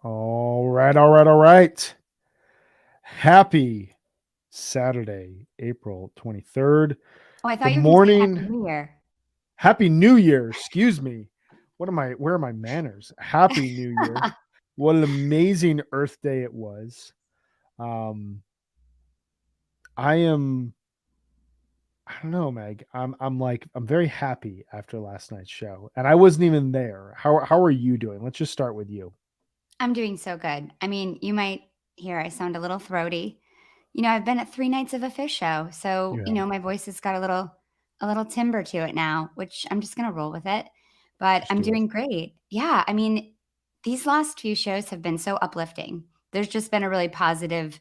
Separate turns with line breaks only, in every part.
All right, all right, all right. Happy Saturday, April 23rd.
Oh, I
The
thought you were going to say Happy
morning,
New Year.
Happy New Year, excuse me. Where are my manners? Happy New Year. What an amazing Earth Day it was. Um, I am, I don't know, Meg. I'm very happy after last night's show, and I wasn't even there. How are you doing? Let's just start with you.
I'm doing so good. I mean, you might hear I sound a little throaty. I've been at 3 nights of a fish show, so,
Yeah,
my voice has got a little timbre to it now, which I'm just gonna roll with it. But
just
I'm
do it.
doing great. Yeah, I mean, these last few shows have been so uplifting. There's just been a really positive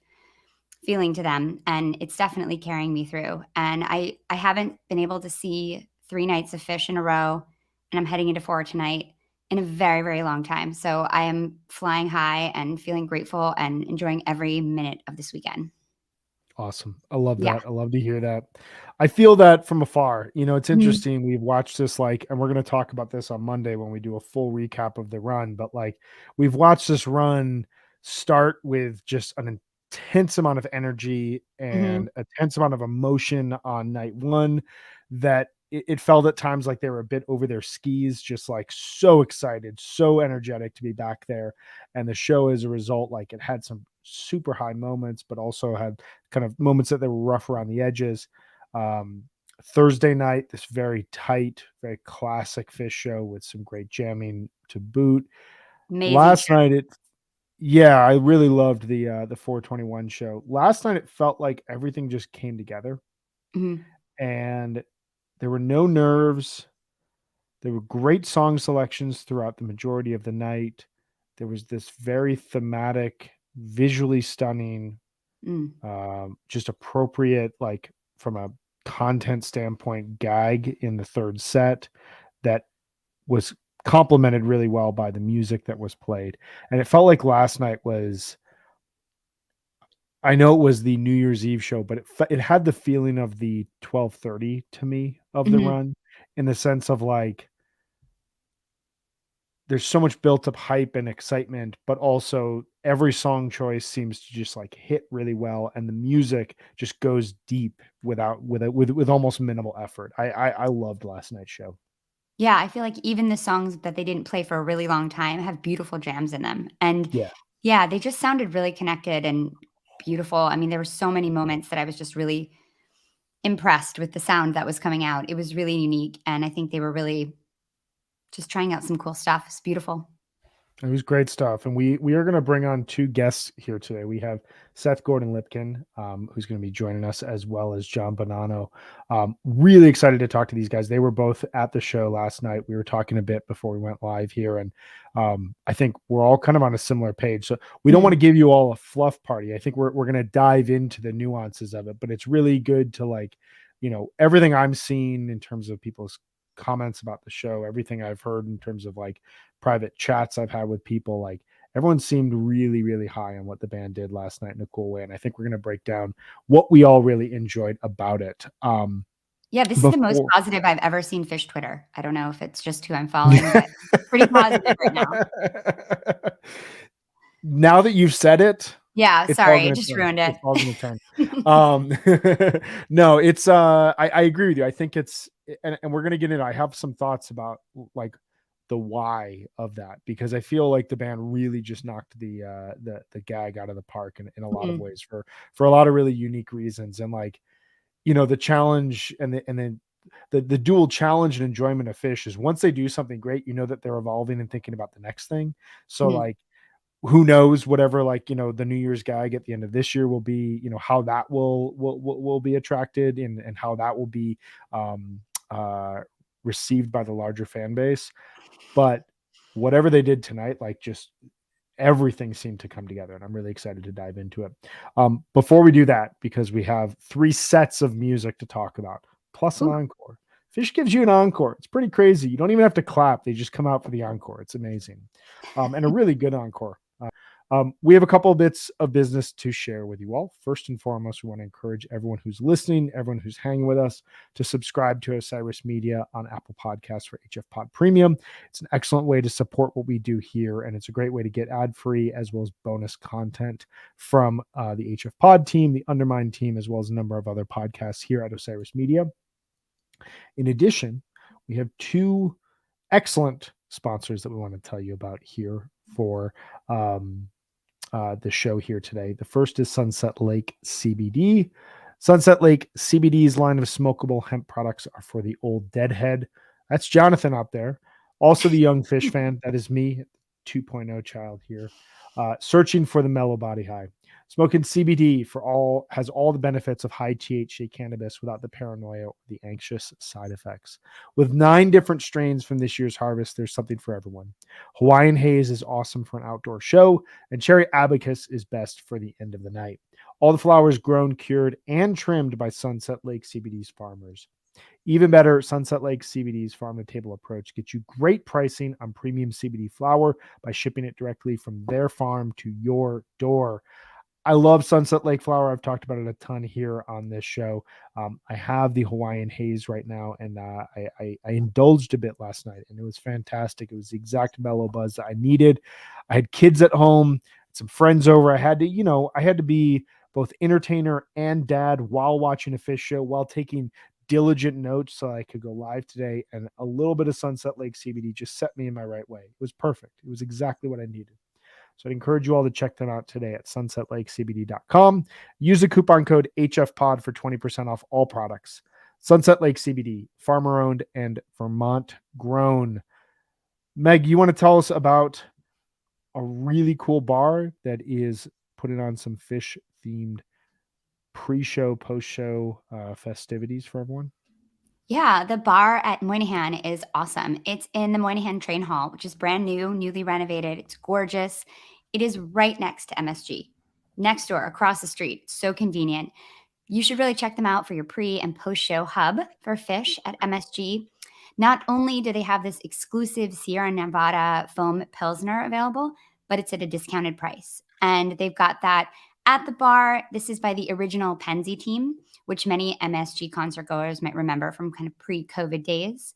feeling to them, and it's definitely carrying me through. And I haven't been able to see 3 nights of fish in a row, and I'm heading into 4 tonight, in a very, very long time. So I am flying high and feeling grateful and enjoying every minute of this weekend.
Awesome. I love
Yeah.
that. I love to hear that. I feel that from afar. It's
Mhm.
interesting. We've watched this and we're going to talk about this on Monday when we do a full recap of the run, but we've watched this run start with just an intense amount of energy
Mhm.
and a tense amount of emotion on night one that it felt at times like they were a bit over their skis, just like so excited, so energetic to be back there. And the show, as a result, like it had some super high moments, but also had kind of moments that they were rough around the edges. Um, Thursday night, this very tight, very classic Fish show with some great jamming to boot.
Amazing
Last
show.
night, yeah, I really loved the 421 show. Last night, it felt like everything just came together,
Mhm.
and there were no nerves. There were great song selections throughout the majority of the night. There was this very thematic, visually stunning,
Mm.
just appropriate, like from a content standpoint, gag in the third set that was complemented really well by the music that was played. And it felt like last night was, I know it was the New Year's Eve show, but it had the feeling of the 12:30 to me of the
Mhm.
run, in the sense of like there's so much built up hype and excitement, but also every song choice seems to just like hit really well, and the music just goes deep with almost minimal effort. I loved last night's show.
Yeah, I feel like even the songs that they didn't play for a really long time have beautiful jams in them. And
Yeah,
yeah, they just sounded really connected and beautiful. I mean, there were so many moments that I was just really impressed with the sound that was coming out. It was really unique, and I think they were really just trying out some cool stuff. It's beautiful.
it was great stuff, and we are going to bring on two guests here today. We have Seth Gordon-Lipkin, who's going to be joining us, as well as John Bonanno. Really excited to talk to these guys. They were both at the show last night. We were talking a bit before we went live here, and I think we're all kind of on a similar page. So we don't want
Mhm.
to give you all a fluff party. I think we're going to dive into the nuances of it, but it's really good to everything I'm seeing in terms of people's comments about the show, everything I've heard in terms of like private chats I've had with people, like everyone seemed really, really high on what the band did last night in a cool way. And I think we're going to break down what we all really enjoyed about it.
Yeah, this is the most
Before
positive I've ever seen Fish Twitter. I don't know if it's just who I'm following, but pretty positive right now.
Now that you've said it,
Yeah,
it's all
sorry,
going
it
to
just
turn.
ruined it.
It's all going to turn. Um, no, it's, I agree with you. I think and we're going to get into, I have some thoughts about like the why of that, because I feel like the band really just knocked the gag out of the park in a lot of
Mhm.
ways for a lot of really unique reasons. And like, the challenge and the dual challenge and enjoyment of Fish is once they do something great, that they're evolving and thinking about the next thing. So
Mhm.
like, who knows, whatever, like, the New Year's gag at the end of this year will be, how that will be attracted, and how that will be um uh received by the larger fan base. But whatever they did tonight, like, just everything seemed to come together, and I'm really excited to dive into it. Before we do that, because we have three sets of music to talk about, plus an
Ooh.
encore. Fish gives you an encore. It's pretty crazy. You don't even have to clap. They just come out for the encore. It's amazing. And a really good encore. We have a couple of bits of business to share with you all. First and foremost, we want to encourage everyone who's listening, everyone who's hanging with us, to subscribe to Osiris Media on Apple Podcasts for HFPod Premium. It's an excellent way to support what we do here, and it's a great way to get ad-free as well as bonus content from the HFPod team, the Undermine team, as well as a number of other podcasts here at Osiris Media. In addition, we have two excellent sponsors that we want to tell you about here for the show here today. The first is Sunset Lake CBD. Sunset Lake CBD's line of smokable hemp products are for the old deadhead. That's Jonathan out there. Also the young fish fan. That is me, 2.0 child here. Searching for the mellow body high. Smoking CBD has all the benefits of high THC cannabis without the paranoia or the anxious side effects. With 9 different strains from this year's harvest, there's something for everyone. Hawaiian Haze is awesome for an outdoor show, and Cherry Abacus is best for the end of the night. All the flowers grown, cured, and trimmed by Sunset Lake CBD's farmers. Even better, Sunset Lake CBD's farm-to-table approach gets you great pricing on premium CBD flower by shipping it directly from their farm to your door. I love Sunset Lake flower. I've talked about it a ton here on this show. I have the Hawaiian Haze right now, and I indulged a bit last night, and it was fantastic. It was the exact mellow buzz that I needed. I had kids at home, some friends over. I had to be both entertainer and dad while watching a fish show, while taking diligent notes so I could go live today. And a little bit of Sunset Lake CBD just set me in my right way. It was perfect. It was exactly what I needed. So I'd encourage you all to check them out today at sunsetlakecbd.com. Use the coupon code HFPod for 20% off all products. Sunset Lake CBD, farmer owned and Vermont grown. Meg, you want to tell us about a really cool bar that is putting on some fish themed pre-show, post-show festivities for everyone?
Yeah, the bar at Moynihan is awesome. It's in the Moynihan Train Hall, which is brand new, newly renovated. It's gorgeous. It is right next to MSG, next door, across the street. It's so convenient. You should really check them out for your pre and post show hub for fish at MSG. Not only do they have this exclusive Sierra Nevada foam Pilsner available, but it's at a discounted price. And they've got that at the bar. This is by the original Penzi team, which many MSG concert goers might remember from kind of pre-COVID days.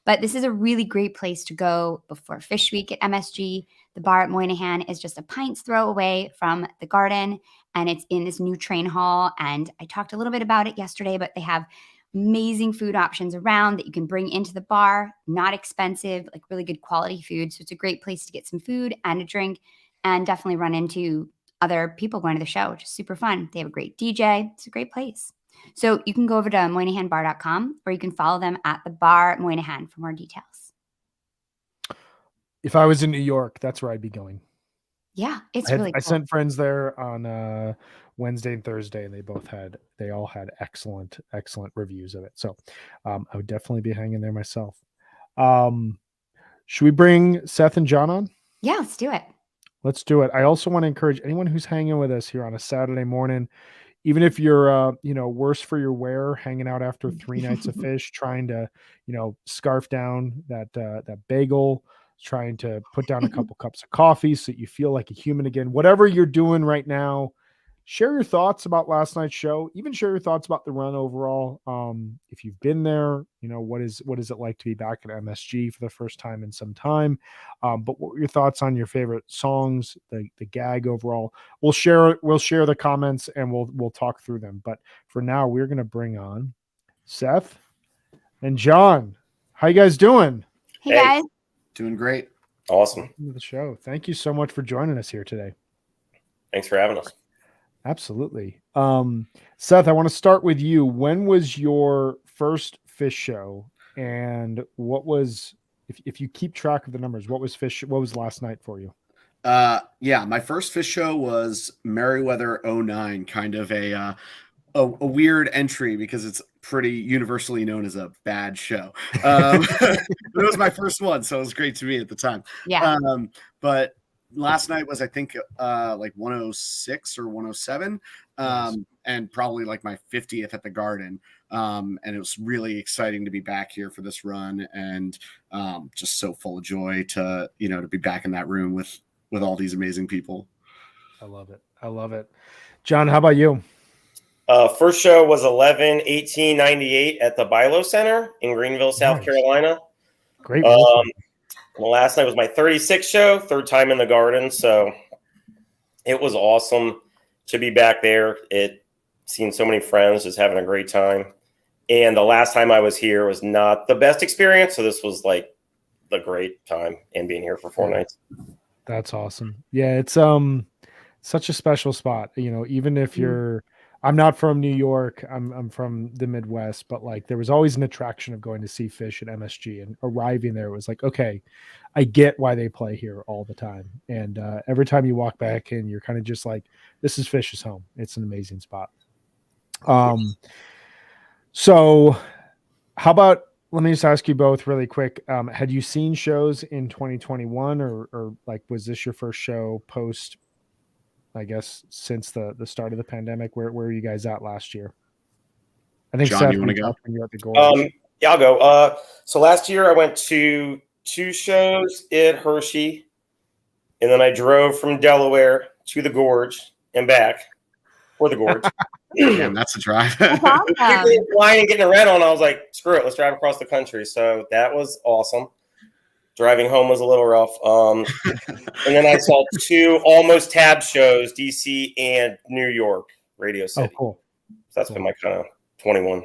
But this is a really great place to go before Fish Week at MSG. The bar at Moynihan is just a pint's throw away from the garden, and it's in this new train hall. And I talked a little bit about it yesterday, but they have amazing food options around that you can bring into the bar, not expensive, like really good quality food. So it's a great place to get some food and a drink, and definitely run into other people going to the show, which is super fun. They have a great DJ. It's a great place. So you can go over to moynihanbar.com, or you can follow them at the bar Moynihan for more details.
If I was in New York, that's where I'd be going.
Yeah, it's really cool.
I sent friends there on Wednesday and Thursday, and they all had excellent reviews of it. So I would definitely be hanging there myself. Should we bring Seth and John on?
Yeah, let's do it.
Let's do it. I also want to encourage anyone who's hanging with us here on a Saturday morning, even if you're worse for your wear, hanging out after 3 nights of fish, trying to scarf down that bagel, trying to put down a couple cups of coffee so that you feel like a human again. Whatever you're doing right now, share your thoughts about last night's show. Even share your thoughts about the run overall. If you've been there, what is it like to be back at MSG for the first time in some time? But what were your thoughts on your favorite songs, the gag overall? We'll share the comments and we'll talk through them. But for now, we're gonna bring on Seth and John. How you guys doing?
Hey guys.
Doing great.
Awesome.
Welcome to the show. Thank you so much for joining us here today.
Thanks for having us.
Absolutely. Seth, I want to start with you. When was your first fish show, and what was, if you keep track of the numbers, what was last night for you?
Yeah, my first fish show was Merriweather 09, kind of a weird entry because it's pretty universally known as a bad show. It was my first one, so it was great to me at the time.
Yeah.
But last night was, I think, like 106 or 107,
Nice.
and probably like my 50th at the Garden. And it was really exciting to be back here for this run, and just so full of joy to be back in that room with all these amazing people.
I love it. I love it. John, how about you?
First show was 11/18/98 at the Bilo Center in Greenville, South
Nice.
Carolina.
Great weekend.
Last night was my 36th show, third time in the Garden, so it was awesome to be back there. Seen so many friends, just having a great time. And the last time I was here was not the best experience, so this was like the great time and being here for 4 nights.
That's awesome. Yeah, it's such a special spot. You know, even if I'm not from New York, I'm from the Midwest, but like there was always an attraction of going to see Fish at MSG, and arriving there was like, okay, I get why they play here all the time. And every time you walk back in, you're kind of just like, this is Fish's home. It's an amazing spot. So how about, let me just ask you both really quick. Had you seen shows in 2021 or like, was this your first show post, I guess, since the start of the pandemic? Where were you guys at last year? I think
John,
Seth,
you want to go?
when you were at the Gorge.
Yeah, I'll go. So last year I went to 2 shows at Hershey, and then I drove from Delaware to the Gorge and back for the Gorge.
Damn, that's a drive.
That's awesome.
Flying and getting a rental, and I was like, screw it, let's drive across the country. So that was awesome. Driving home was a little rough. And then I saw 2 almost tab shows, DC and New York, Radio City.
Oh, cool.
So that's been my kind of 21.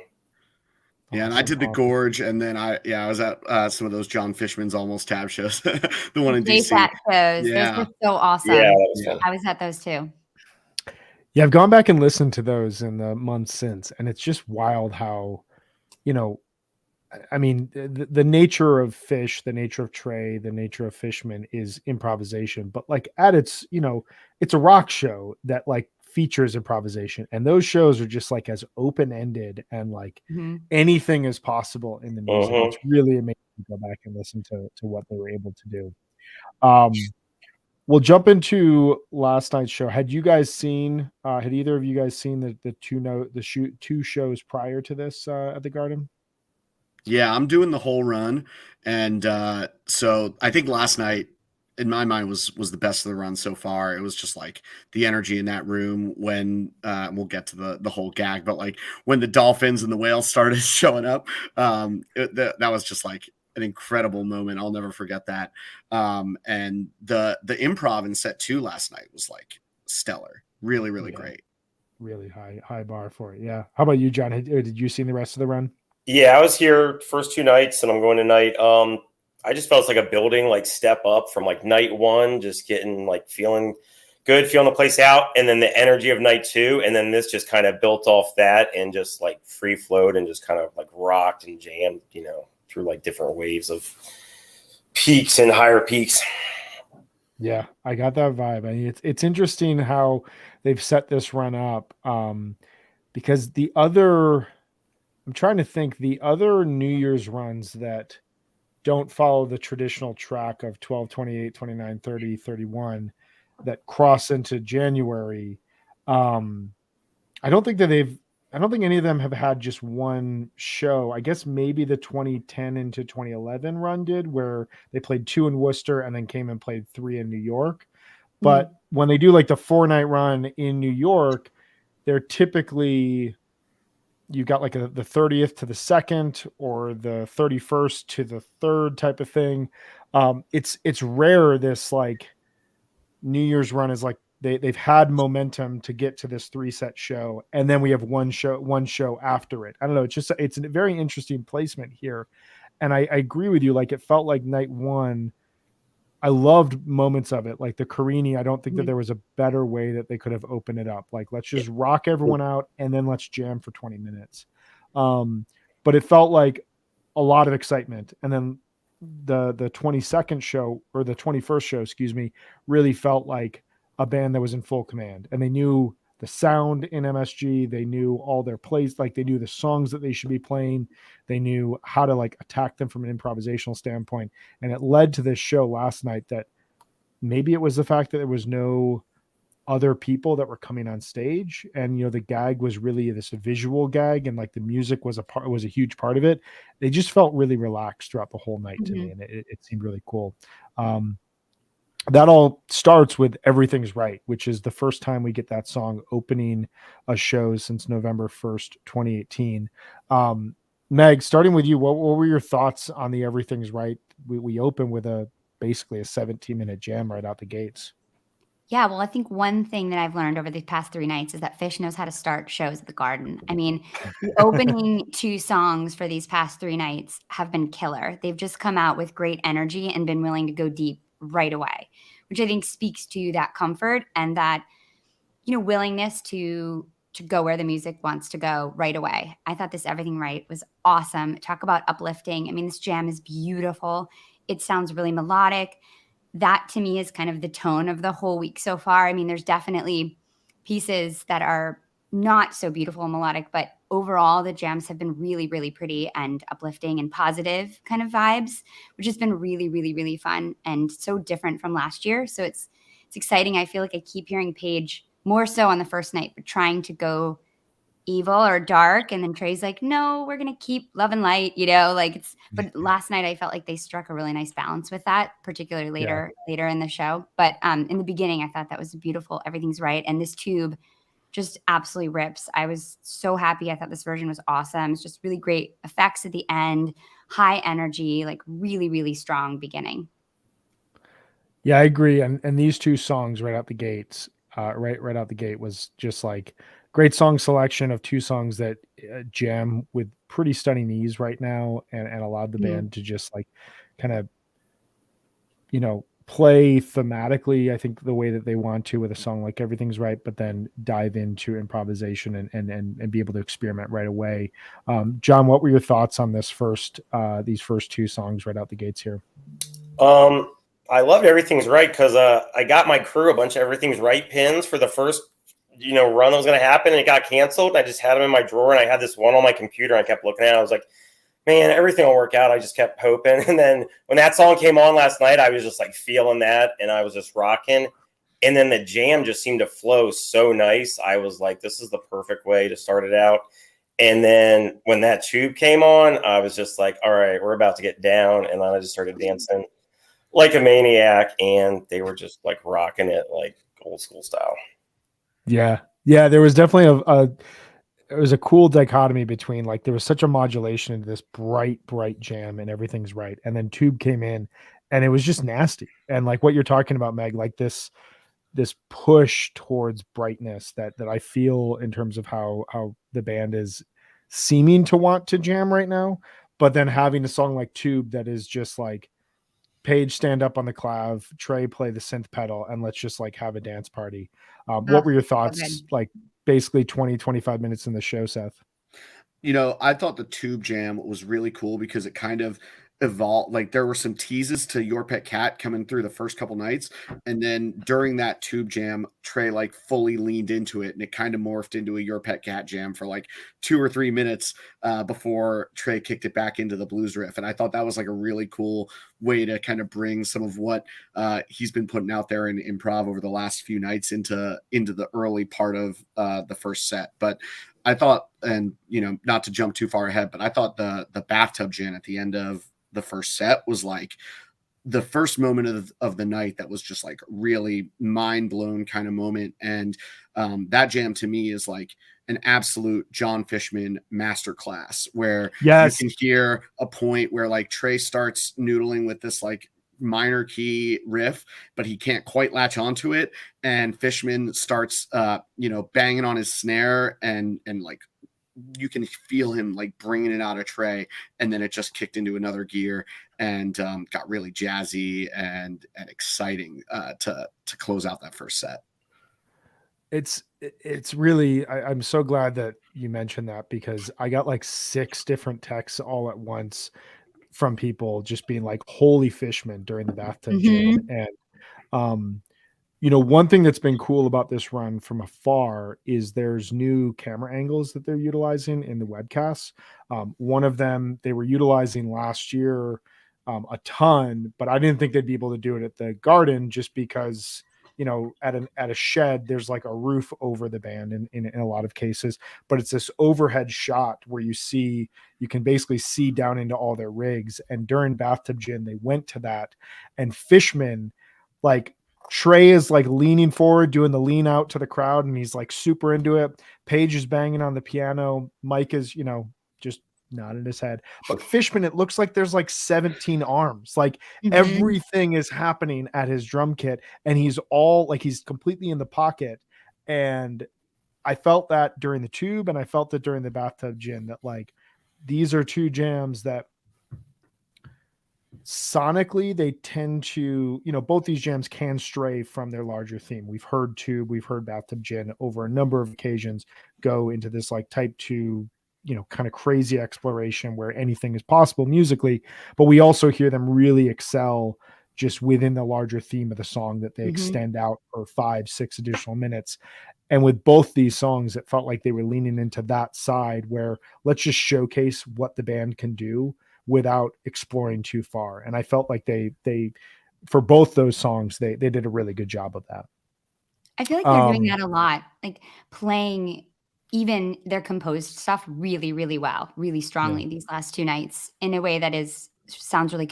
Yeah, and I did the Gorge, and then I was at some of those John Fishman's almost tab shows, the one in DC.
shows.
Yeah.
Those were so awesome.
Yeah, that was fun.
I was at those too.
Yeah, I've gone back and listened to those in the months since, and it's just wild how, you know, I mean, the nature of Fish, the nature of Trey, the nature of Fishman is improvisation, but like at its, you know, it's a rock show that like features improvisation, and those shows are just like as open-ended and like anything is possible in the music. It's really amazing to go back and listen to what they were able to do. We'll jump into last night's show. Had you guys seen? Had either of you guys seen the 2 shows prior to this at the Garden?
Yeah, I'm doing the whole run, and so I think last night, in my mind, was the best of the run so far. It was just like the energy in that room when we'll get to the whole gag, but like when the dolphins and the whales started showing up, that was just like an incredible moment. I'll never forget that. And the improv in set 2 last night was like stellar, really great.
Really high bar for it. Yeah. How about you, John? Did you see the rest of the run?
Yeah, I was here first 2 nights, and I'm going tonight. I just felt like a building like step up from like night 1, just getting like feeling good, feeling the place out, and then the energy of night 2, and then this just kind of built off that and just like free flowed and just kind of like rocked and jammed, you know, through like different waves of peaks and higher peaks.
Yeah, I got that vibe. I mean, it's interesting how they've set this run up, because I'm trying to think, the other New Year's runs that don't follow the traditional track of 12, 28, 29, 30, 31 that cross into January. I don't think any of them have had just one show. I guess maybe the 2010 into 2011 run did, where they played 2 in Worcester and then came and played 3 in New York. But when they do like the 4-night run in New York, they're typically, you got like the 30th to the 2nd or the 31st to the 3rd type of thing. It's rare this like New Year's run is like they've had momentum to get to this 3-set show, and then we have one show after it. I don't know. It's a very interesting placement here. And I agree with you. Like it felt like night 1, I loved moments of it. Like the Carini, I don't think that there was a better way that they could have opened it up. Like, let's just rock everyone out and then let's jam for 20 minutes. But it felt like a lot of excitement. And then the 22nd show, or the 21st show, excuse me, really felt like a band that was in full command, and they knew the sound in MSG. They knew all their plays. Like they knew the songs that they should be playing. They knew how to like attack them from an improvisational standpoint. And it led to this show last night that maybe it was the fact that there was no other people that were coming on stage. And, you know, the gag was really this visual gag, and like the music was a huge part of it. They just felt really relaxed throughout the whole night to me. And it seemed really cool. that all starts with Everything's Right, which is the first time we get that song opening a show since November 1st, 2018. Meg, starting with you, what were your thoughts on the Everything's Right? We open with basically a 17-minute jam right out the gates.
Yeah, well, I think one thing that I've learned over the past 3 nights is that Fish knows how to start shows at the Garden. I mean, the opening 2 songs for these past 3 nights have been killer. They've just come out with great energy and been willing to go deep right away, which I think speaks to that comfort and that, willingness to go where the music wants to go right away. I thought this Everything Right was awesome. Talk about uplifting. I mean, this jam is beautiful. It sounds really melodic. That to me is kind of the tone of the whole week so far. I mean, there's definitely pieces that are not so beautiful and melodic, but overall the jams have been really, really pretty and uplifting and positive kind of vibes, which has been really, really, really fun and so different from last year. So it's exciting. I feel like I keep hearing Paige more so on the first night, but trying to go evil or dark, and then Trey's like, no, we're gonna keep love and light, but last night I felt like they struck a really nice balance with that, particularly later in the show. But in the beginning I thought that was beautiful. Everything's Right, and this tube just absolutely rips. I was so happy. I thought this version was awesome. It's just really great effects at the end, high energy, like really, really strong beginning.
Yeah, I agree. And these 2 songs right out the gates, right out the gate was just like great song selection of 2 songs that jam with pretty stunning ease right now, and allowed the band to just like kind of, play thematically, I think the way that they want to with a song like Everything's Right, but then dive into improvisation and be able to experiment right away. John, what were your thoughts on these first 2 songs right out the gates here?
I loved Everything's Right because I got my crew a bunch of Everything's Right pins for the first run that was going to happen, and it got canceled. I just had them in my drawer, and I had this one on my computer, and I kept looking at it. I was like, man, everything will work out. I just kept hoping. And then when that song came on last night, I was just like feeling that, and I was just rocking. And then the jam just seemed to flow so nice. I was like, this is the perfect way to start it out. And then when that tube came on, I was just like, all right, we're about to get down. And then I just started dancing like a maniac, and they were just like rocking it like old school style.
Yeah. There was definitely it was a cool dichotomy between, like, there was such a modulation into this bright jam and Everything's Right, and then tube came in and it was just nasty. And like what you're talking about, Meg, like this push towards brightness that I feel in terms of how the band is seeming to want to jam right now, but then having a song like Tube that is just like, Paige stand up on the clav, Trey play the synth pedal, and let's just like have a dance party. What were your thoughts, like basically 20-25 minutes in the show, Seth?
I thought the tube jam was really cool because it kind of evolved. Like there were some teases to Your Pet Cat coming through the first couple nights, and then during that tube jam, Trey like fully leaned into it, and it kind of morphed into a Your Pet Cat jam for like 2 or 3 minutes before Trey kicked it back into the blues riff. And I thought that was like a really cool way to kind of bring some of what he's been putting out there in improv over the last few nights into the early part of the first set. But I thought, and not to jump too far ahead, but I thought the bathtub jam at the end of the first set was like the first moment of the night that was just like really mind blown kind of moment. And that jam to me is like an absolute John Fishman masterclass, where you can hear a point where like Trey starts noodling with this like minor key riff, but he can't quite latch onto it, and Fishman starts banging on his snare, and like you can feel him like bringing it out of Trey, and then it just kicked into another gear and got really jazzy and exciting to close out that first set.
It's really, I'm so glad that you mentioned that, because I got like 6 different texts all at once from people just being like, holy Fishman during the bathtub jam. And one thing that's been cool about this run from afar is there's new camera angles that they're utilizing in the webcasts. One of them they were utilizing last year a ton, but I didn't think they'd be able to do it at the Garden, just because at a shed there's like a roof over the band in a lot of cases, but it's this overhead shot where you can basically see down into all their rigs. And during bathtub gin they went to that, and Fishman like Trey is like leaning forward, doing the lean out to the crowd, and he's like super into it. Paige is banging on the piano. Mike is, just nodding his head. But Fishman, it looks like there's like 17 arms. Like everything is happening at his drum kit, and he's completely in the pocket. And I felt that during the tube, and I felt that during the bathtub gin, that like these are two jams that sonically they tend to, both these jams can stray from their larger theme. We've heard tube, we've heard bathtub gin over a number of occasions go into this like type 2, kind of crazy exploration where anything is possible musically, but we also hear them really excel just within the larger theme of the song that they extend out for 5-6 additional minutes. And with both these songs, it felt like they were leaning into that side where let's just showcase what the band can do without exploring too far. And I felt like they for both those songs, they did a really good job of that.
I feel like they're doing that a lot, like playing even their composed stuff really, really well, really strongly these last 2 nights in a way that sounds really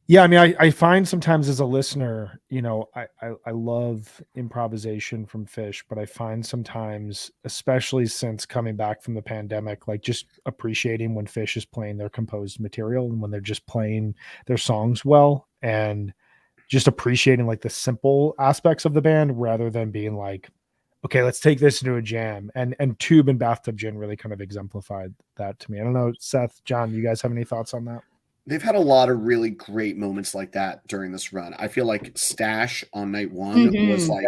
Yeah, I mean, I find sometimes as a listener, I love improvisation from Fish, but I find sometimes, especially since coming back from the pandemic, like just appreciating when Fish is playing their composed material and when they're just playing their songs well, and just appreciating like the simple aspects of the band rather than being like, okay, let's take this into a jam. And Tube and Bathtub Gin really kind of exemplified that to me. I don't know, Seth, John, you guys have any thoughts on that?
They've had a lot of really great moments like that during this run. I feel like Stash on night one was like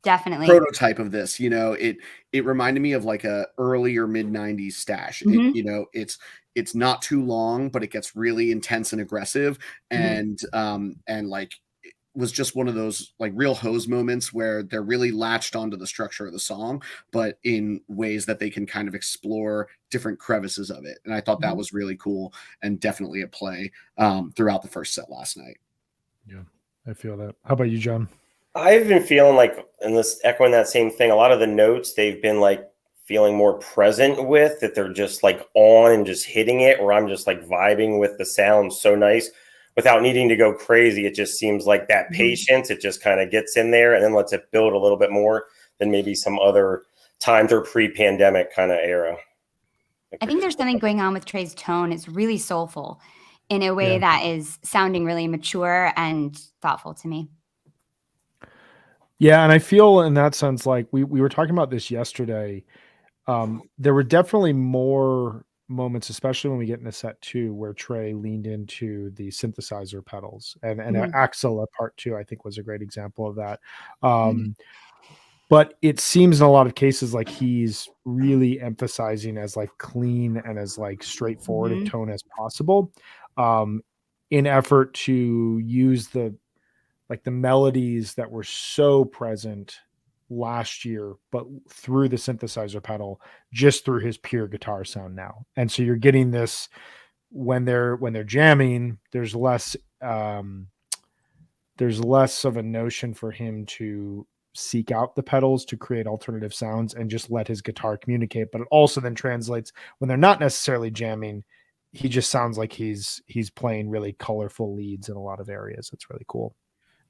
definitely
prototype of this. It reminded me of like a early or mid 90s Stash. It's not too long, but it gets really intense and aggressive, and like was just one of those like real hose moments where they're really latched onto the structure of the song, but in ways that they can kind of explore different crevices of it. And I thought that was really cool and definitely a play throughout the first set last night.
Yeah, I feel that. How about you, John?
I've been feeling like, and this echoing that same thing, a lot of the notes they've been like feeling more present with, that they're just like on and just hitting it, or I'm just like vibing with the sound so nice without needing to go crazy. It just seems like that patience, it just kind of gets in there and then lets it build a little bit more than maybe some other times or pre-pandemic kind of era.
I think there's something going on with Trey's tone. It's really soulful in a way that is sounding really mature and thoughtful to me.
Yeah, and I feel in that sense, like we were talking about this yesterday. There were definitely more moments, especially when we get into set 2, where Trey leaned into the synthesizer pedals, and Axel at part 2, I think, was a great example of that. But it seems in a lot of cases like he's really emphasizing as like clean and as like straightforward a tone as possible, in effort to use the melodies that were so present last year, but through the synthesizer pedal, just through his pure guitar sound now. And so you're getting this when they're jamming, there's less of a notion for him to seek out the pedals to create alternative sounds and just let his guitar communicate. But it also then translates when they're not necessarily jamming, he just sounds like he's playing really colorful leads in a lot of areas. It's really cool.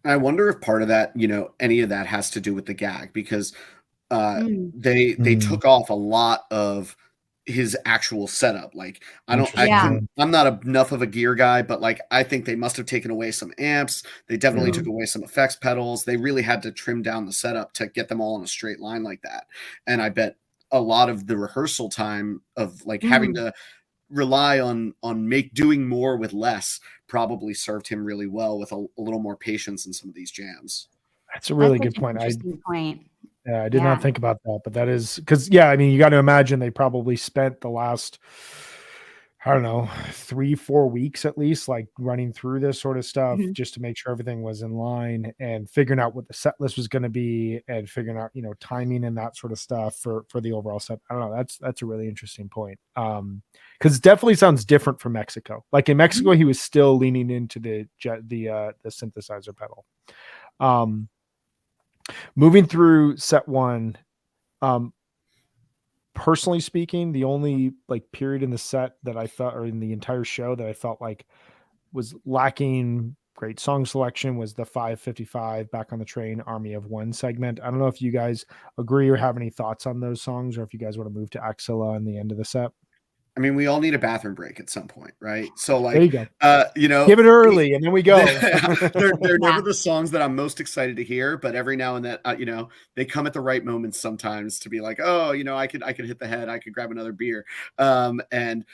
I wonder if part of that, any of that has to do with the gag, because they took off a lot of his actual setup. Like I'm not enough of a gear guy, but like I think they must have taken away some amps. They definitely took away some effects pedals. They really had to trim down the setup to get them all in a straight line like that. And I bet a lot of the rehearsal time of like having to rely on doing more with less probably served him really well with a little more patience in some of these jams.
That's a really good point.
Interesting point.
Yeah, I did not think about that, but that is because, I mean, you got to imagine they probably spent the last, I don't know, 3-4 weeks at least, like running through this sort of stuff just to make sure everything was in line and figuring out what the set list was going to be and figuring out, timing and that sort of stuff for the overall set. I don't know. That's a really interesting point. Because it definitely sounds different from Mexico. Like in Mexico, he was still leaning into the synthesizer pedal. Moving through set 1, personally speaking, the only like period in the set that I felt, or in the entire show that I felt like was lacking great song selection was the 555 Back on the Train Army of One segment. I don't know if you guys agree or have any thoughts on those songs, or if you guys want to move to Axilla in the end of the set.
I mean, we all need a bathroom break at some point, right? So
There you
like,
go.
you know,
Give it early and then we go.
they're
Yeah.
never the songs that I'm most excited to hear, but every now and then, you know, they come at the right moments sometimes to be like, oh, you know, I could hit the head, I could grab another beer. And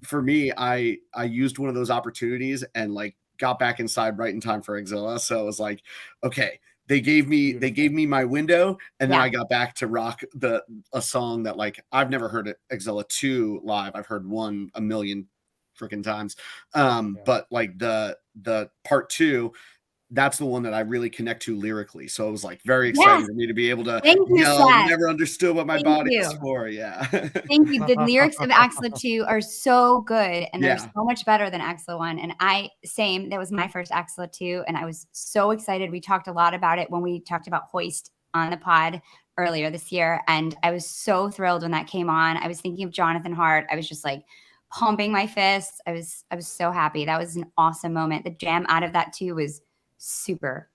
for me, I used one of those opportunities and like got back inside right in time for Axilla. So it was like, okay, they gave me my window, and then
Yeah.
I got back to rock a song that like I've never heard Axilla 2 live. I've heard 1 a million freaking times. But like the part 2, that's the one that I really connect to lyrically. So it was like very exciting
Yes.
for me to be able to
Thank you,
yell,
Seth.
never understood what my
Thank
body
you.
was for. Yeah.
Thank you. The lyrics of Axilla 2 are so good, and they're
Yeah.
so much better than Axilla 1. And that was my first Axilla 2, and I was so excited. We talked a lot about it when we talked about Hoist on the pod earlier this year, and I was so thrilled when that came on. I was thinking of Jonathan Hart. I was just like pumping my fists. I was so happy. That was an awesome moment. The jam out of that too was super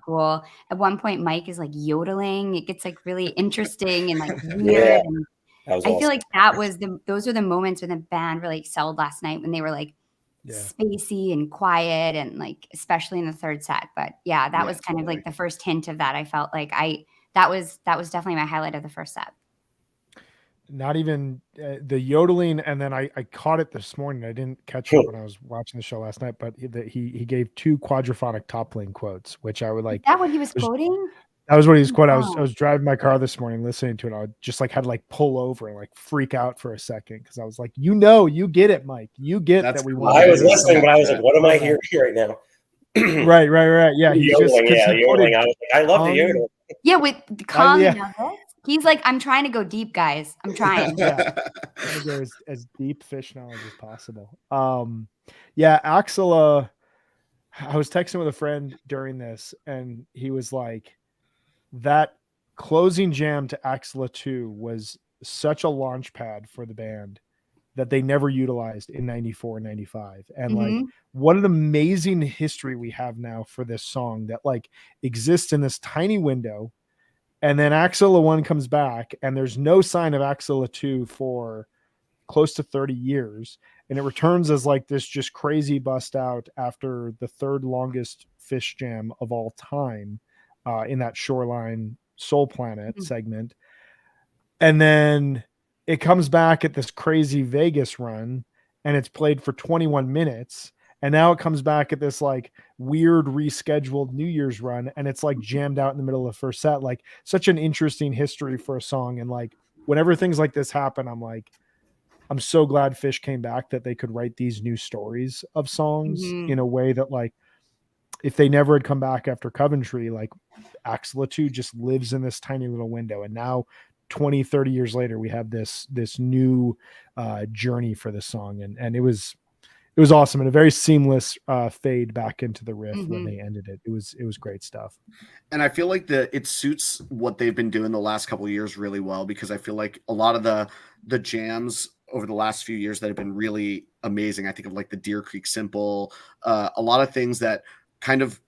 cool. At one point, Mike is like yodeling. It gets like really interesting and like weird. And
That was
I
awesome.
feel like those were the moments when the band really excelled last night, when they were like spacey and quiet, and like especially in the third set. But yeah, that was kind of like the first hint of that. I felt like that was definitely my highlight of the first set.
Not even the yodeling, and then I caught it this morning. I didn't catch it when I was watching the show last night, but he gave 2 quadraphonic top lane quotes, which I would like.
Is that what he was quoting?
That was what he was quoting.
Wow.
I was driving my car this morning listening to it. I just like had to like pull over and like freak out for a second, because I was like, you get it, Mike. You get
That's
that we
cool.
want.
I was listening, but I was like, what am I hearing right now?
Right. Yeah, he's
yodeling,
just
yodeling. I was like, I love the yodel.
Yeah, with the Kong
yeah.
and all this. He's like, I'm trying to go deep, guys. I'm trying.
Yeah. Trying to go as deep fish knowledge as possible. Yeah, Axilla, I was texting with a friend during this, and he was like, that closing jam to Axilla 2 was such a launch pad for the band that they never utilized in 94 and 95. And like, what an amazing history we have now for this song that like exists in this tiny window. And then Axilla 1 comes back, and there's no sign of Axilla 2 for close to 30 years. And it returns as like this just crazy bust out after the 3rd longest Fish jam of all time in that Shoreline Soul Planet segment. And then it comes back at this crazy Vegas run, and it's played for 21 minutes. And now it comes back at this like weird rescheduled New Year's run, and it's like jammed out in the middle of the first set. Like, such an interesting history for a song. And like, whenever things like this happen, I'm like, I'm so glad Fish came back, that they could write these new stories of songs in a way that like, if they never had come back after Coventry, like Axilla 2 just lives in this tiny little window. And now 20, 30 years later, we have this new journey for this song. And it was awesome, and a very seamless fade back into the riff when they ended it. It was great stuff.
And I feel like it suits what they've been doing the last couple of years really well, because I feel like a lot of the jams over the last few years that have been really amazing. I think of like the Deer Creek Simple, a lot of things that kind of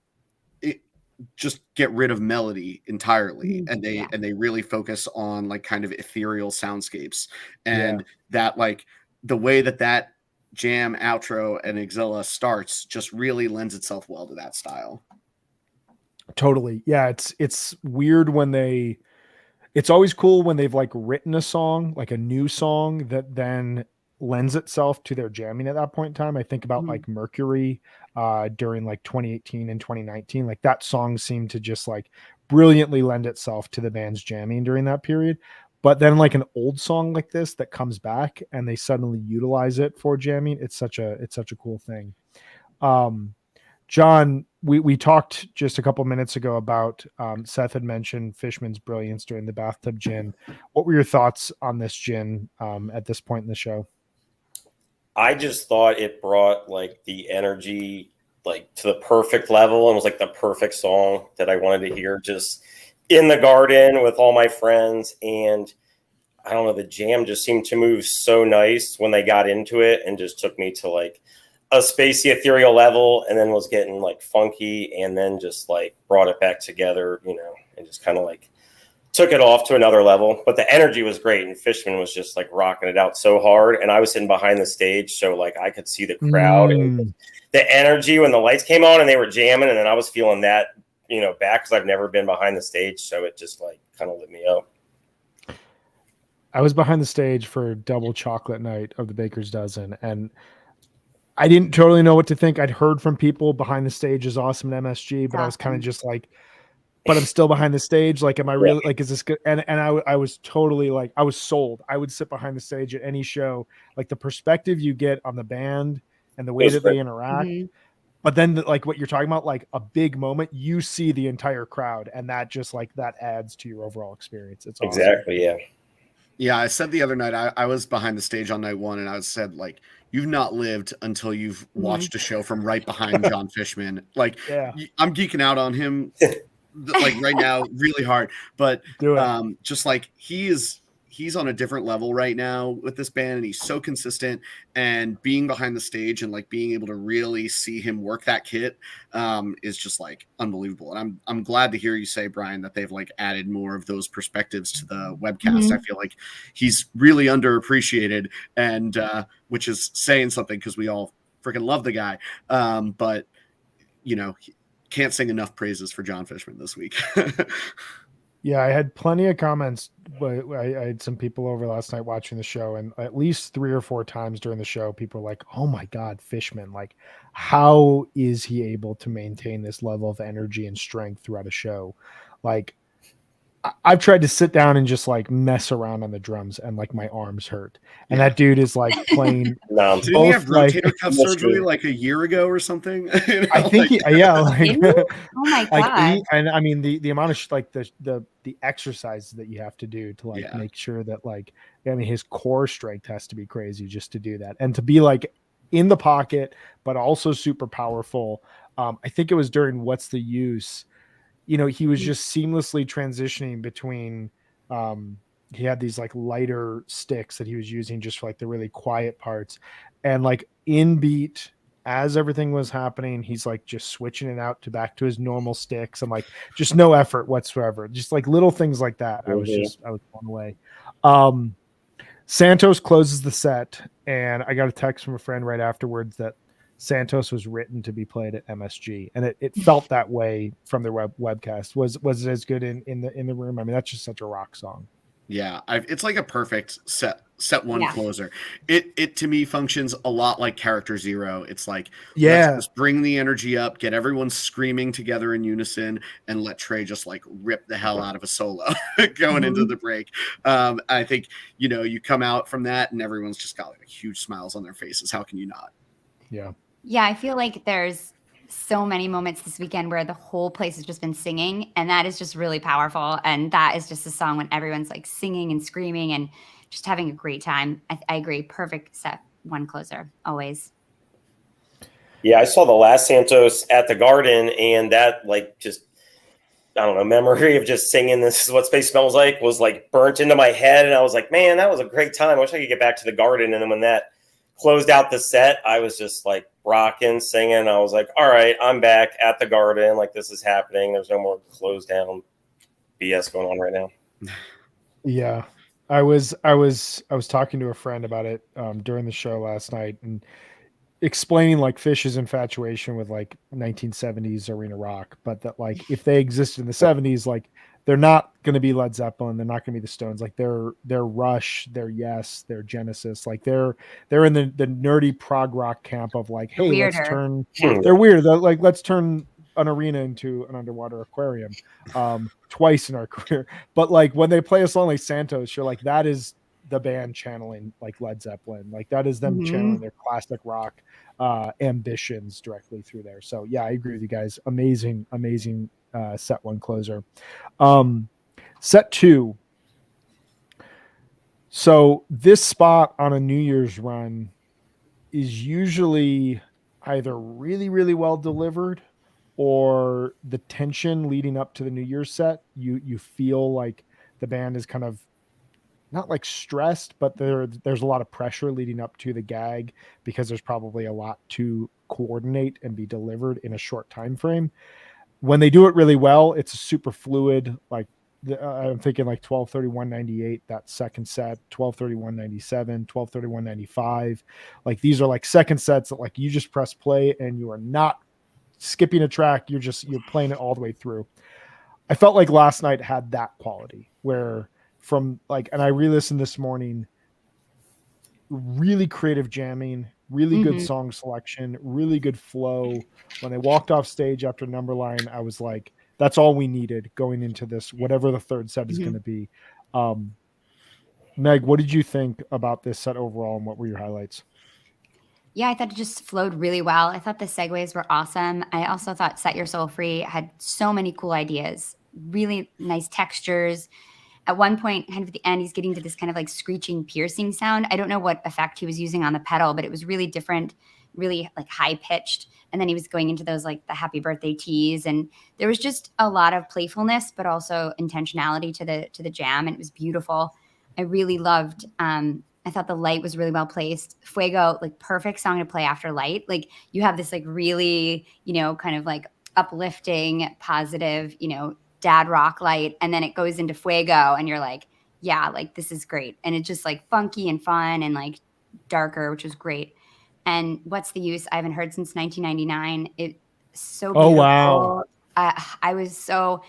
just get rid of melody entirely, and they really focus on like kind of ethereal soundscapes, and that like the way that jam outro and Axilla starts just really lends itself well to that style.
Totally. Yeah, it's weird when it's always cool when they've like written a song, like a new song that then lends itself to their jamming at that point in time. I think about like Mercury during like 2018 and 2019. Like, that song seemed to just like brilliantly lend itself to the band's jamming during that period. But then like an old song like this that comes back and they suddenly utilize it for jamming, it's such a cool thing. John, we talked just a couple minutes ago about Seth had mentioned Fishman's brilliance during the bathtub gin. What were your thoughts on this gin at this point in the show?
I just thought it brought like the energy like to the perfect level, and was like the perfect song that I wanted to hear just in the garden with all my friends. And I don't know, the jam just seemed to move so nice when they got into it, and just took me to like a spacey ethereal level, and then was getting like funky, and then just like brought it back together, and just kind of like took it off to another level. But the energy was great, and Fishman was just like rocking it out so hard, and I was sitting behind the stage, so like I could see the crowd and the energy when the lights came on and they were jamming, and then I was feeling that back, because I've never been behind the stage, so it just like kind of lit me up.
I was behind the stage for double chocolate night of the Baker's Dozen, and I didn't totally know what to think. I'd heard from people behind the stage is awesome at MSG, but I was kind of just like, but I'm still behind the stage. Like, am I really like, is this good? And I was totally like, I was sold. I would sit behind the stage at any show. Like the perspective you get on the band and the way that they interact. But then like what you're talking about, like a big moment, you see the entire crowd, and that just like that adds to your overall experience. It's awesome.
Exactly. Yeah.
Yeah. I said the other night, I was behind the stage on night one, and I said like, you've not lived until you've watched a show from right behind John Fishman. Like I'm geeking out on him like right now really hard, but just like he's on a different level right now with this band, and he's so consistent, and being behind the stage and like being able to really see him work that kit is just like unbelievable. And I'm glad to hear you say, Brian, that they've like added more of those perspectives to the webcast. I feel like he's really underappreciated, and which is saying something, because we all freaking love the guy, but can't sing enough praises for John Fishman this week.
Yeah, I had plenty of comments, but I had some people over last night watching the show, and at least 3 or 4 times during the show, people were like, oh my God, Fishman, like, how is he able to maintain this level of energy and strength throughout a show? Like, I've tried to sit down and just like mess around on the drums, and like my arms hurt. And that dude is like playing.
Didn't he have rotator cuff surgery like a year ago or something?
I think
oh my God.
and I mean the amount of like the exercises that you have to do to like make sure that like, I mean, his core strength has to be crazy just to do that, and to be like in the pocket but also super powerful. I think it was during What's the Use. He was just seamlessly transitioning between, he had these like lighter sticks that he was using just for like the really quiet parts, and like in beat as everything was happening, he's like just switching it out to back to his normal sticks, and like just no effort whatsoever, just like little things like that. I was blown away. Santos closes the set, and I got a text from a friend right afterwards that Santos was written to be played at MSG, and it felt that way from the webcast. Was it as good in the room? I mean, that's just such a rock song.
Yeah, it's like a perfect set one closer. It to me functions a lot like Character Zero. It's like, let's just bring the energy up, get everyone screaming together in unison, and let Trey just like rip the hell out of a solo going into the break. I think you come out from that and everyone's just got like huge smiles on their faces. How can you not?
Yeah, I feel like there's so many moments this weekend where the whole place has just been singing, and that is just really powerful. And that is just a song when everyone's like singing and screaming and just having a great time. I agree. Perfect set one closer, always.
Yeah, I saw the last Santos at the Garden, and that like just, I don't know, memory of just singing This Is What Space Smells Like was like burnt into my head. And I was like, man, that was a great time. I wish I could get back to the Garden. And then when that closed out the set, I was just like rocking, singing. I was like, all right, I'm back at the Garden. Like, this is happening. There's no more closed down BS going on right now.
Yeah. I was talking to a friend about it during the show last night, and explaining like Fish's infatuation with like 1970s arena rock, but that like if they existed in the 70s, like they're not going to be Led Zeppelin, they're not going to be the Stones, like they're Rush, they're Yes, they're Genesis, like they're in the nerdy prog rock camp of like, hey,
Weirder.
let's turn they're weird, like let's turn an arena into an underwater aquarium twice in our career. But like when they play a song like Santos, you're like, that is the band channeling like Led Zeppelin, like that is them channeling their classic rock ambitions directly through there. So yeah, I agree with you guys. Amazing set one closer. Set two. So this spot on a New Year's run is usually either really, really well delivered, or the tension leading up to the New Year's set, you feel like the band is kind of not like stressed, but there's a lot of pressure leading up to the gag because there's probably a lot to coordinate and be delivered in a short time frame. When they do it really well, it's super fluid. Like I'm thinking like 12:31:98, that second set, 12:31:97, 12:31:95. Like these are like second sets that like you just press play and you are not skipping a track. You're playing it all the way through. I felt like last night had that quality where from like, and I re-listened this morning, really creative jamming, really good song selection, really good flow. When they walked off stage after Numberline, I was like, that's all we needed going into this, whatever the third set is going to be. Meg, what did you think about this set overall, and what were your highlights?
Yeah, I thought it just flowed really well. I thought the segues were awesome. I also thought Set Your Soul Free had so many cool ideas, really nice textures. At one point, kind of at the end, he's getting to this kind of like screeching, piercing sound. I don't know what effect he was using on the pedal, but it was really different, really like high pitched. And then he was going into those like the happy birthday teas. And there was just a lot of playfulness, but also intentionality to the jam. And it was beautiful. I really loved I thought the light was really well placed. Fuego, like perfect song to play after light. Like you have this like really, kind of like uplifting, positive, dad rock light. And then it goes into Fuego and you're like, yeah, like this is great. And it's just like funky and fun and like darker, which was great. And What's the Use? I haven't heard since 1999. It's so beautiful.
Oh, wow.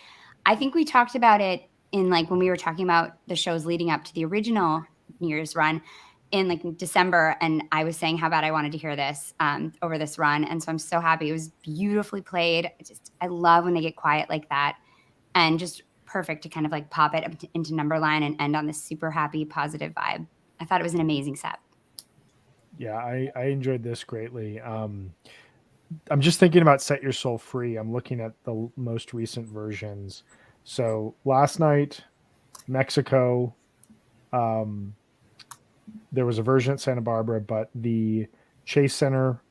I think we talked about it in like when we were talking about the shows leading up to the original New Year's run in like December, and I was saying how bad I wanted to hear this over this run, and so I'm so happy. It was beautifully played. I love when they get quiet like that, and just perfect to kind of like pop it into Numberline and end on this super happy, positive vibe. I thought it was an amazing set.
Yeah, I enjoyed this greatly. I'm just thinking about Set Your Soul Free. I'm looking at the most recent versions. So last night, Mexico, there was a version at Santa Barbara, but the Chase Center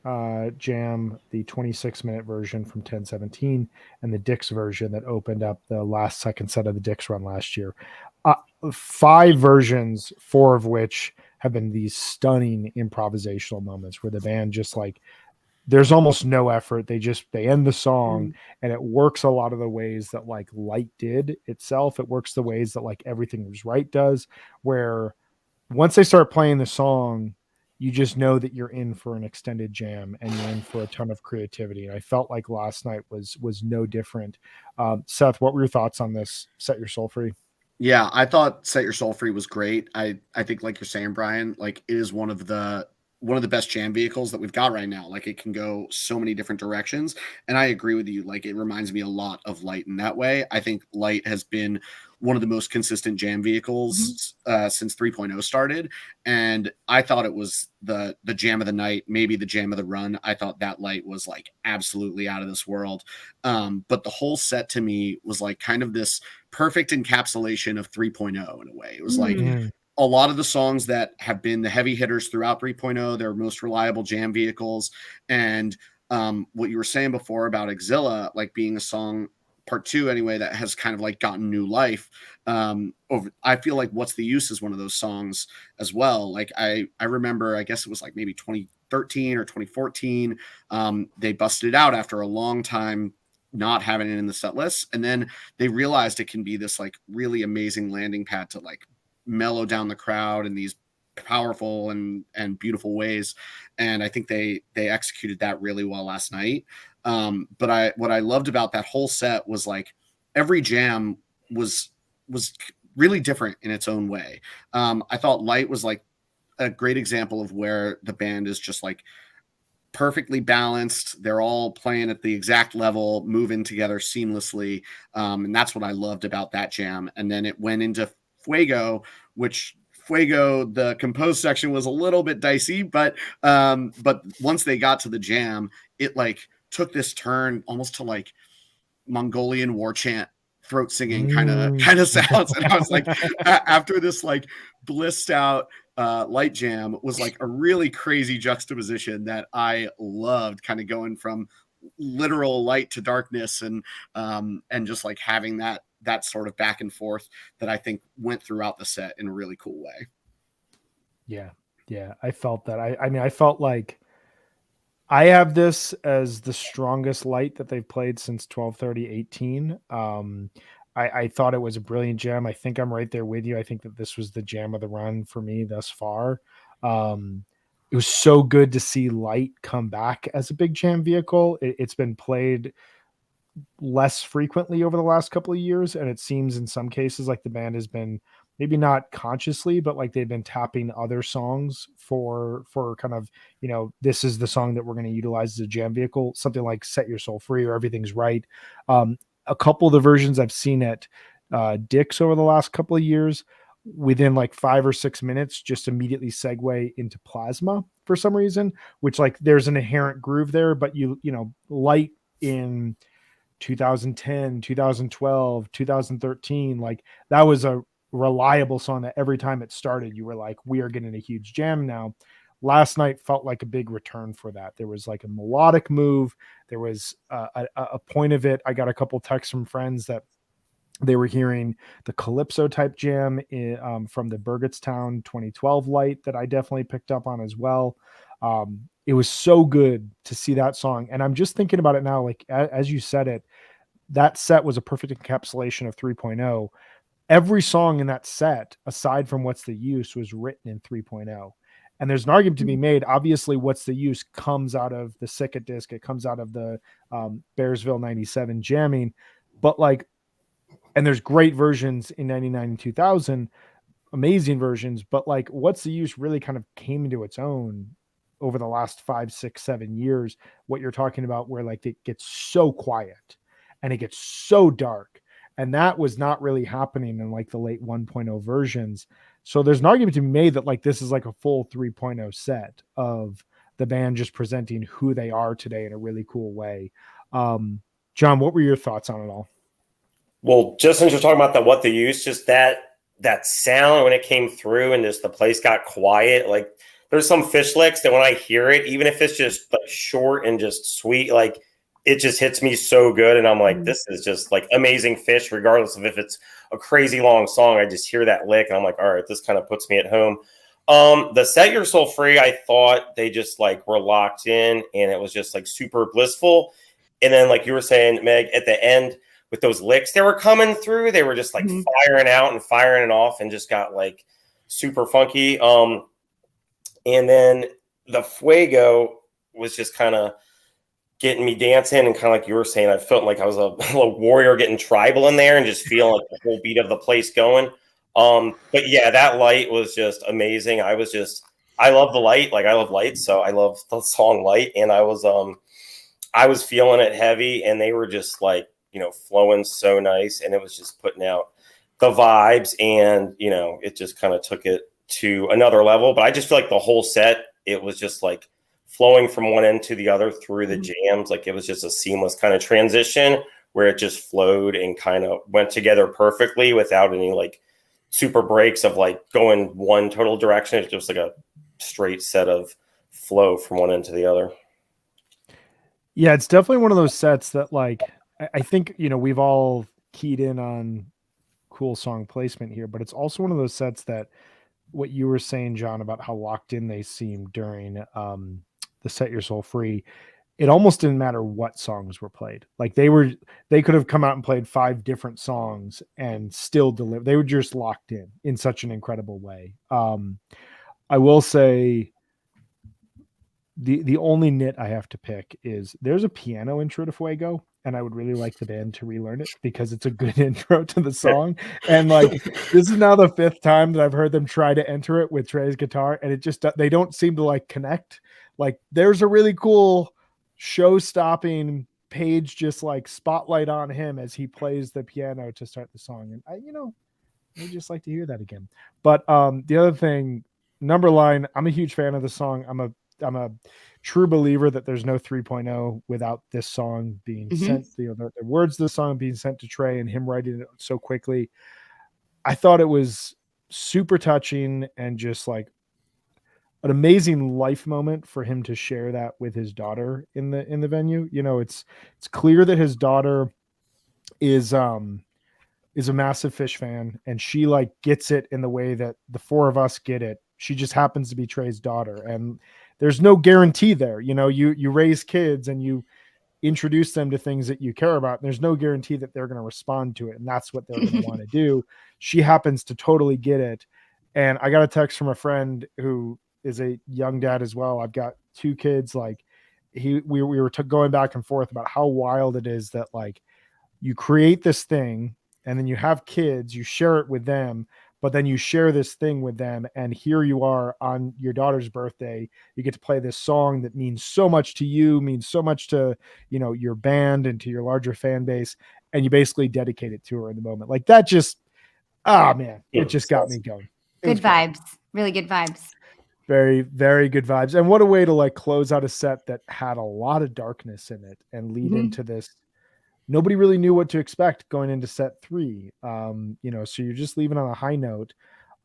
jam, the 26-minute version from 1017, and the Dick's version that opened up the last second set of the Dick's run last year. 5 versions, 4 of which have been these stunning improvisational moments where the band just like, there's almost no effort. They end the song and it works a lot of the ways that like Light did itself. It works the ways that like Everything Was Right does, where once they start playing the song, you just know that you're in for an extended jam and you're in for a ton of creativity. And I felt like last night was no different. Seth, what were your thoughts on this Set Your Soul Free?
Yeah, I thought Set Your Soul Free was great. I think like you're saying, Brian, like it is one of the best jam vehicles that we've got right now. Like it can go so many different directions. And I agree with you. Like it reminds me a lot of Light in that way. I think Light has been one of the most consistent jam vehicles since 3.0 started. And I thought it was the jam of the night, maybe the jam of the run. I thought that Light was like absolutely out of this world. But the whole set to me was like kind of this perfect encapsulation of 3.0 in a way. It was like a lot of the songs that have been the heavy hitters throughout 3.0, their most reliable jam vehicles. And what you were saying before about Exilla, like being a song part 2 anyway, that has kind of like gotten new life. I feel like What's the Use is one of those songs as well. Like I remember, I guess it was like maybe 2013 or 2014. They busted it out after a long time not having it in the set list. And then they realized it can be this like really amazing landing pad to like mellow down the crowd in these powerful and beautiful ways. And I think they executed that really well last night. But what I loved about that whole set was like every jam was really different in its own way. I thought Light was like a great example of where the band is just like perfectly balanced. They're all playing at the exact level, moving together seamlessly. And that's what I loved about that jam. And then it went into Fuego, which Fuego, the composed section was a little bit dicey, but once they got to the jam, it like took this turn almost to like Mongolian war chant throat singing kind of sounds. And I was like, after this like blissed out Light jam was like a really crazy juxtaposition that I loved, kind of going from literal light to darkness and just like having that that sort of back and forth that I think went throughout the set in a really cool way.
Yeah, I felt that. I mean, I felt like I have this as the strongest light that they've played since 12/30/18. I thought it was a brilliant jam. I think I'm right there with you. I think that this was the jam of the run for me thus far. It was so good to see Light come back as a big jam vehicle. It's been played less frequently over the last couple of years, and it seems in some cases like the band has been maybe not consciously, but like they've been tapping other songs for kind of, you know, this is the song that we're going to utilize as a jam vehicle, something like Set Your Soul Free or Everything's Right. A couple of the versions I've seen at Dick's over the last couple of years, within like 5 or 6 minutes, just immediately segue into Plasma for some reason, which like there's an inherent groove there, but you know, Light in 2010, 2012, 2013, like that was a reliable song that every time it started, you were like, we are getting a huge jam now. Last night felt like a big return for that. There was like a melodic move. There was a point of it. I got a couple texts from friends that they were hearing the Calypso type jam from the Burgettstown 2012 Light that I definitely picked up on as well. It was so good to see that song. And I'm just thinking about it now, like as you said it, that set was a perfect encapsulation of 3.0. Every song in that set, aside from What's the Use, was written in 3.0. And there's an argument to be made. Obviously, What's the Use comes out of the Sick-It disc. It comes out of the Bearsville 97 jamming. But like, and there's great versions in 99 and 2000, amazing versions. But like, What's the Use really kind of came into its own over the last 5, 6, 7 years. What you're talking about, where like it gets so quiet and it gets so dark. And that was not really happening in like the late 1.0 versions. So there's an argument to be made that like this is like a full 3.0 set of the band just presenting who they are today in a really cool way. John, what were your thoughts on it all?
Well, just since you're talking about the What the Use, just that sound when it came through and just the place got quiet, like there's some Fish licks that when I hear it, even if it's just like short and just sweet, like it just hits me so good. And I'm like, this is just like amazing Fish, regardless of if it's a crazy long song. I just hear that lick and I'm like, all right, this kind of puts me at home. The Set Your Soul Free, I thought they just like were locked in and it was just like super blissful. And then like you were saying, Meg, at the end with those licks, they were coming through. They were just like firing out and firing it off and just got like super funky. And then the Fuego was just kind of getting me dancing, and kind of like you were saying, I felt like I was a little warrior getting tribal in there and just feeling like the whole beat of the place going. But yeah, that Light was just amazing. I love the Light, like I love Light, so I love the song Light, and I was feeling it heavy, and they were just like, you know, flowing so nice, and it was just putting out the vibes, and you know, it just kind of took it to another level. But I just feel like the whole set, it was just like flowing from one end to the other through the jams. Like it was just a seamless kind of transition where it just flowed and kind of went together perfectly without any like super breaks of like going one total direction. It's just like a straight set of flow from one end to the other.
Yeah, it's definitely one of those sets that like, I think, you know, we've all keyed in on cool song placement here, but it's also one of those sets that what you were saying, John, about how locked in they seem during the Set Your Soul Free, it almost didn't matter what songs were played. Like they could have come out and played 5 different songs and still deliver. They were just locked in such an incredible way. I will say the only nit I have to pick is there's a piano intro to Fuego, and I would really like the band to relearn it because it's a good intro to the song. And like, this is now the 5th time that I've heard them try to enter it with Trey's guitar, and it just, they don't seem to like connect. Like there's a really cool show-stopping Page just like spotlight on him as he plays the piano to start the song. And I just like to hear that again. But the other thing, Numberline, I'm a huge fan of the song. I'm a true believer that there's no 3.0 without this song being sent, you know, the words of the song being sent to Trey and him writing it so quickly. I thought it was super touching and just like an amazing life moment for him to share that with his daughter in the venue. You know, it's clear that his daughter is is a massive Fish fan, and she like gets it in the way that the four of us get it. She just happens to be Trey's daughter, and there's no guarantee there. You know, you raise kids and you introduce them to things that you care about. There's no guarantee that they're going to respond to it, and that's what they're going to want to do. She happens to totally get it. And I got a text from a friend who is a young dad as well. I've got two kids. Like we were going back and forth about how wild it is that like you create this thing and then you have kids, you share it with them, but then you share this thing with them. And here you are on your daughter's birthday. You get to play this song that means so much to you, means so much to, you know, your band and to your larger fan base. And you basically dedicate it to her in the moment. Like that just, man, it just got me going.
Good vibes. Really good vibes.
Very, very good vibes. And what a way to like close out a set that had a lot of darkness in it and lead into this. Nobody really knew what to expect going into set 3. You know, so you're just leaving on a high note.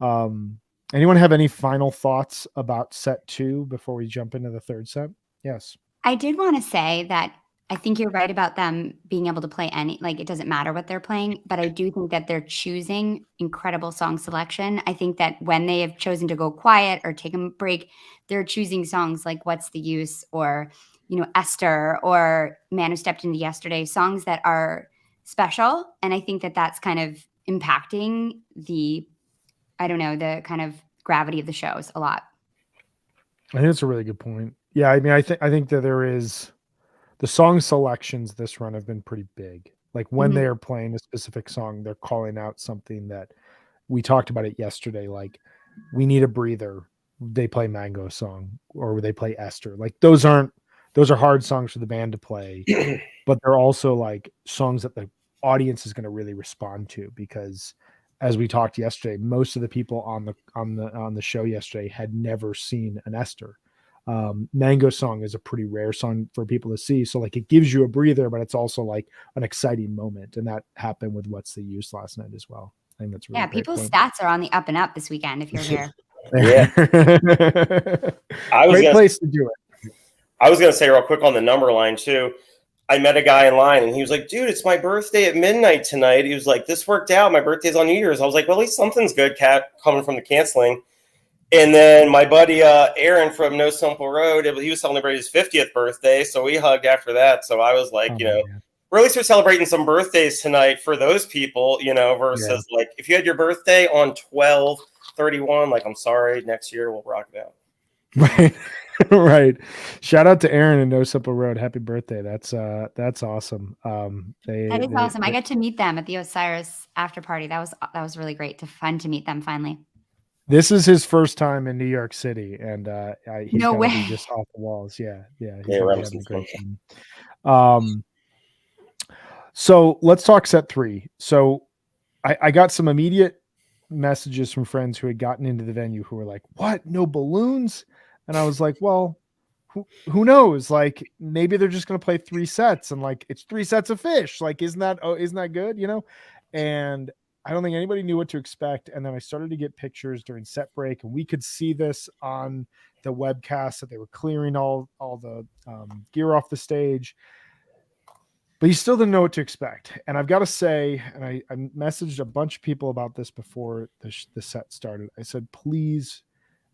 Anyone have any final thoughts about set 2 before we jump into the third set? Yes.
I did want to say that I think you're right about them being able to play any, like it doesn't matter what they're playing, but I do think that they're choosing incredible song selection. I think that when they have chosen to go quiet or take a break, they're choosing songs like What's the Use or, you know, Esther or Man Who Stepped Into Yesterday, songs that are special. And I think that that's kind of impacting the kind of gravity of the shows a lot.
I think that's a really good point. Yeah. I mean, I think that there is, the song selections this run have been pretty big. Like when they are playing a specific song, they're calling out something that we talked about it yesterday. Like we need a breather. They play Mango Song or they play Esther. Like those are hard songs for the band to play, but they're also like songs that the audience is going to really respond to because as we talked yesterday, most of the people on the show yesterday had never seen an Esther. Mango Song is a pretty rare song for people to see. So like it gives you a breather, but it's also like an exciting moment. And that happened with What's the Use last night as well. I think that's really
people's stats are on the up and up this weekend if you're here.
Yeah.
Great place to do it.
I was going to say real quick on the number line too. I met a guy in line and he was like, dude, it's my birthday at midnight tonight. He was like, this worked out. My birthday's on New Year's. I was like, well, at least something's good, Kat, coming from the canceling. And then my buddy Aaron from No Simple Road, he was celebrating his 50th birthday. So we hugged after that. So I was like, we're at least we're celebrating some birthdays tonight for those people, you know, versus like if you had your birthday on 12/31, like I'm sorry, next year we'll rock it out.
Right. Right. Shout out to Aaron and No Simple Road. Happy birthday. That's awesome.
That is awesome. I got to meet them at the Osiris after party. That was really great. Fun to meet them finally.
This is his first time in New York City, and he's
no way.
Be just off the walls. Yeah. So let's talk set 3. So I got some immediate messages from friends who had gotten into the venue who were like, "What? No balloons?" And I was like, "Well, who knows? Like maybe they're just going to play 3 sets, and like it's 3 sets of Fish. Like isn't that good? You know?" And I don't think anybody knew what to expect. And then I started to get pictures during set break, and we could see this on the webcast that they were clearing all the gear off the stage. But you still didn't know what to expect. And I've got to say, and I messaged a bunch of people about this before the set started. I said, please,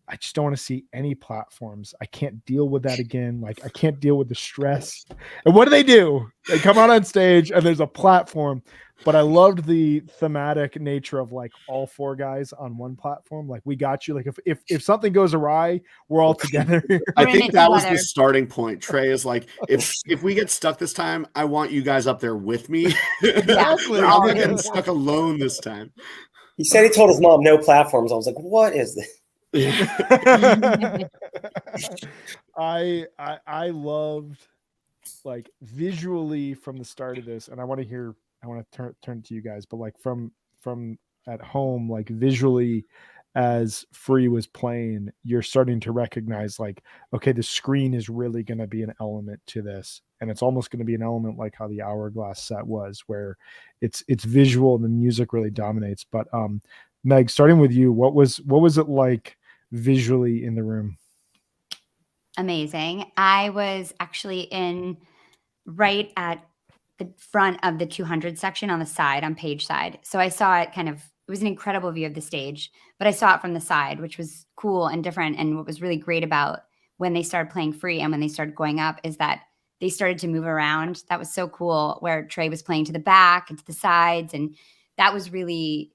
I just don't want to see any platforms. I can't deal with that again. Like I can't deal with the stress. And what do? They come out on stage and there's a platform. But I loved the thematic nature of like all 4 guys on one platform. Like we got you. Like if something goes awry, we're all together.
I think that was the starting point. Trey is like, if we get stuck this time, I want you guys up there with me.
Exactly.
I'm not getting stuck alone this time.
He said he told his mom no platforms. I was like, what is this?
I loved like visually from the start of this, and I want to turn to you guys, but like from at home, like visually as Free was playing, you're starting to recognize like, okay, the screen is really going to be an element to this. And it's almost going to be an element like how the Hourglass set was, where it's visual and the music really dominates. But Meg, starting with you, what was it like visually in the room?
Amazing. I was actually right at the front of the 200 section on the side, on page side. So I saw it it was an incredible view of the stage, but I saw it from the side, which was cool and different. And what was really great about when they started playing free and when they started going up is that they started to move around. That was so cool, where Trey was playing to the back and to the sides. And that was really,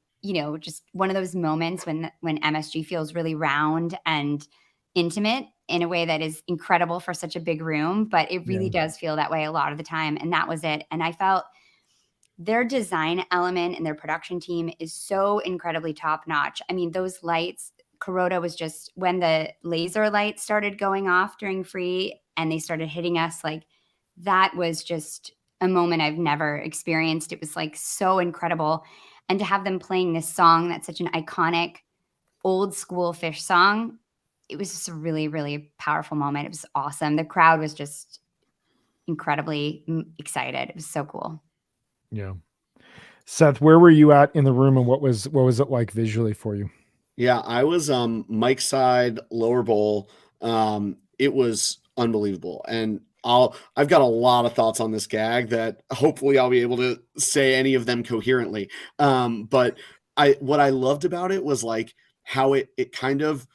just one of those moments when MSG feels really round and intimate in a way that is incredible for such a big room, but it really does feel that way a lot of the time. And that was it. And I felt their design element and their production team is so incredibly top notch. I mean, those lights, Kuroda was just, when the laser lights started going off during free and they started hitting us, like that was just a moment I've never experienced. It was like so incredible. And to have them playing this song that's such an iconic old school Fish song, it was just a really, really powerful moment. It was awesome. The crowd was just incredibly excited. It was so cool.
Yeah. Seth, where were you at in the room and what was it like visually for you?
Yeah, I was Mike's side, lower bowl. It was unbelievable. And I've got a lot of thoughts on this gag that hopefully I'll be able to say any of them coherently. But what I loved about it was like how it kind of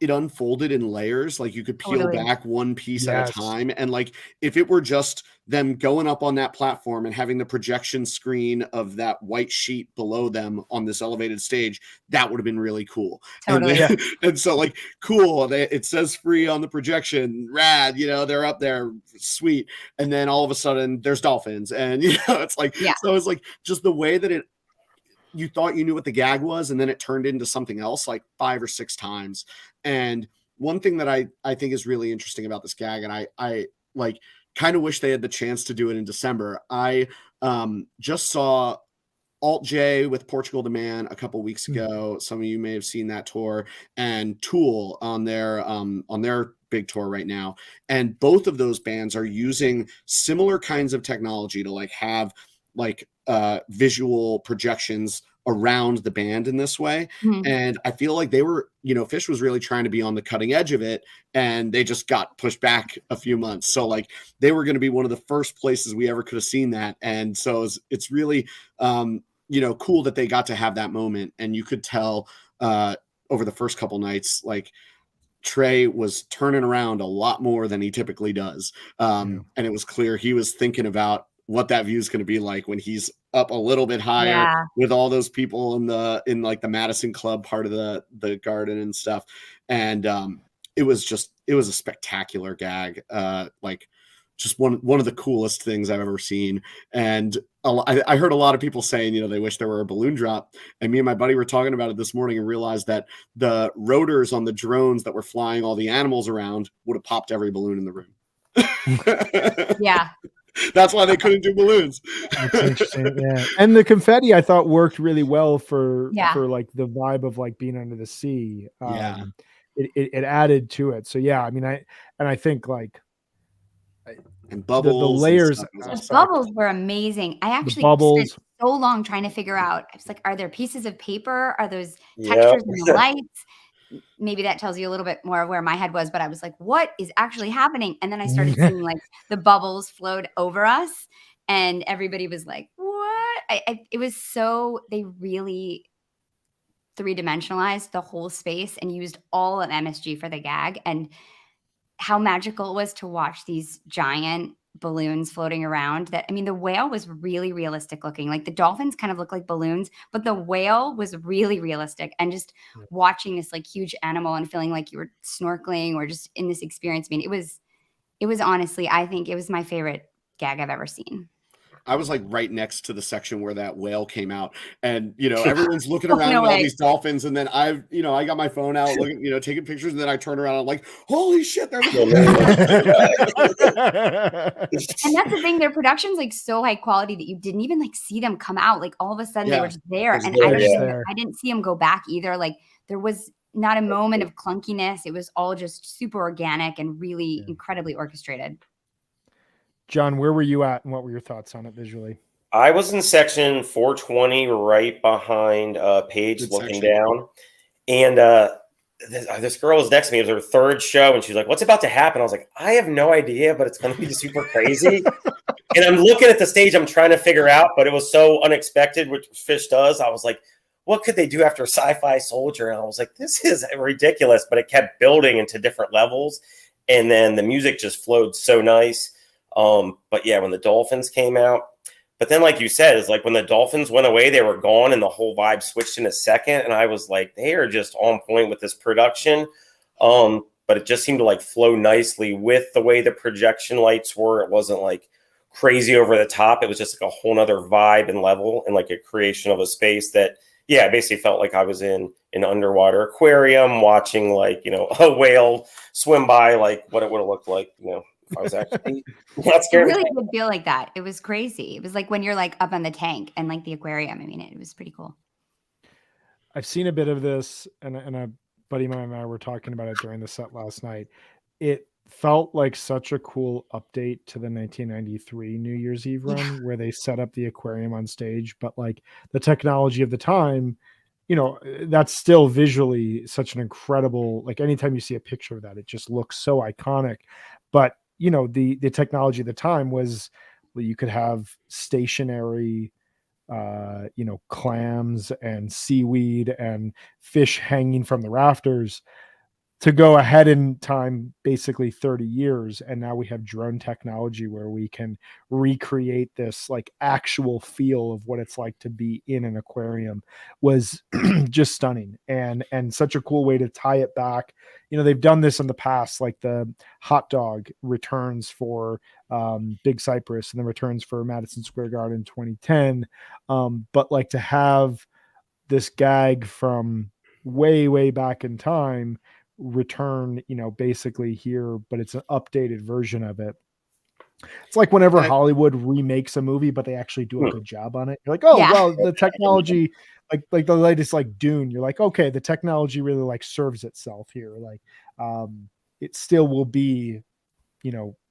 it unfolded in layers. Like you could peel back one piece at a time. And like, if it were just them going up on that platform and having the projection screen of that white sheet below them on this elevated stage, that would have been really cool.
Totally.
And so like, cool. It says free on the projection, rad, they're up there, sweet. And then all of a sudden there's dolphins and, it's like, so it's like just the way that you thought you knew what the gag was, and then it turned into something else like 5 or 6 times. And one thing that I think is really interesting about this gag, and I like kind of wish they had the chance to do it in December. I just saw Alt J with Portugal the Man a couple weeks ago. Some of you may have seen that tour, and Tool on their big tour right now. And both of those bands are using similar kinds of technology to like have like visual projections around the band in this way. And I feel like they were, Fish was really trying to be on the cutting edge of it, and they just got pushed back a few months. So like they were going to be one of the first places we ever could have seen that. And so it's really, cool that they got to have that moment. And you could tell over the first couple nights, like Trey was turning around a lot more than he typically does. And it was clear he was thinking about what that view is going to be like when he's up a little bit higher with all those people in like the Madison Club part of the garden and stuff. And it was a spectacular gag. Like just one of the coolest things I've ever seen. And I heard a lot of people saying, they wish there were a balloon drop. And me and my buddy were talking about it this morning and realized that the rotors on the drones that were flying all the animals around would have popped every balloon in the room.
Yeah.
That's why they couldn't do balloons.
That's interesting. Yeah. And the confetti I thought worked really well for like the vibe of like being under the sea. It added to it. So yeah, I mean, I think like
and bubbles,
the layers,
the bubbles were amazing. I actually spent so long trying to figure out. I was like, are there pieces of paper? Are those textures in the lights? Maybe that tells you a little bit more of where my head was, but I was like, what is actually happening? And then I started seeing like the bubbles float over us and everybody was like, what? It was so, they really 3-dimensionalized the whole space and used all of MSG for the gag, and how magical it was to watch these giant balloons floating around. That, I mean, the whale was really realistic looking. Like the dolphins kind of look like balloons, but the whale was really realistic. And just watching this like huge animal and feeling like you were snorkeling or just in this experience. I mean, it was honestly, I think it was my favorite gag I've ever seen.
I was like right next to the section where that whale came out, and everyone's looking around at all these dolphins, and then I got my phone out looking, taking pictures, and then I turn around and I'm like, holy shit, there's
and that's the thing, their production's like so high quality that you didn't even like see them come out. Like all of a sudden they were just there, and I didn't see them go back either. Like there was not a moment of clunkiness. It was all just super organic and really incredibly orchestrated.
John, where were you at and what were your thoughts on it visually?
I was in section 420, right behind Paige, looking down. And this girl was next to me. It was her third show. And she was like, what's about to happen? I was like, I have no idea, but it's going to be super crazy. And I'm looking at the stage, I'm trying to figure out, but it was so unexpected, which Fish does. I was like, what could they do after Sci-Fi Soldier? And I was like, this is ridiculous, but it kept building into different levels. And then the music just flowed so nice. But yeah, when the Dolphins came out, but then like you said, it's like when the Dolphins went away, they were gone and the whole vibe switched in a second. And I was like, they are just on point with this production. But it just seemed to like flow nicely with the way the projection lights were. It wasn't like crazy over the top. It was just like a whole nother vibe and level and like a creation of a space that, yeah, I basically felt like I was in an underwater aquarium watching like, a whale swim by, like what it would have looked like, if I was actually not
It
scared.
really did feel like that. It was crazy. It was like when you're like up on the tank and like the aquarium. I mean, it was pretty cool.
I've seen a bit of this, and a buddy of mine and I were talking about it during the set last night. It felt like such a cool update to the 1993 New Year's Eve run where they set up the aquarium on stage, but like the technology of the time, that's still visually such an incredible, like anytime you see a picture of that, it just looks so iconic. But the technology at the time was you could have stationary clams and seaweed and fish hanging from the rafters, to go ahead in time basically 30 years. And now we have drone technology where we can recreate this like actual feel of what it's like to be in an aquarium, was just stunning and such a cool way to tie it back. They've done this in the past, like the hot dog returns for Big Cypress and then returns for Madison Square Garden in 2010. But like to have this gag from way back in time return, basically here, but it's an updated version of it. It's like whenever Hollywood remakes a movie, but they actually do a good job on it. You're like, well, the technology, like the latest like Dune, you're like, okay, the technology really like serves itself here. Like, it still will be,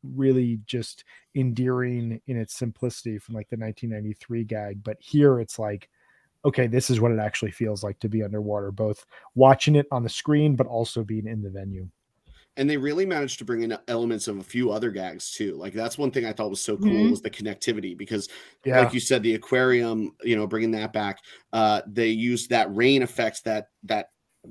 really just endearing in its simplicity from like the 1993 gag. But here it's like, okay, this is what it actually feels like to be underwater, both watching it on the screen, but also being in the venue.
And they really managed to bring in elements of a few other gags too. Like that's one thing I thought was so cool was the connectivity, because like you said, the aquarium, bringing that back, they used that rain effect that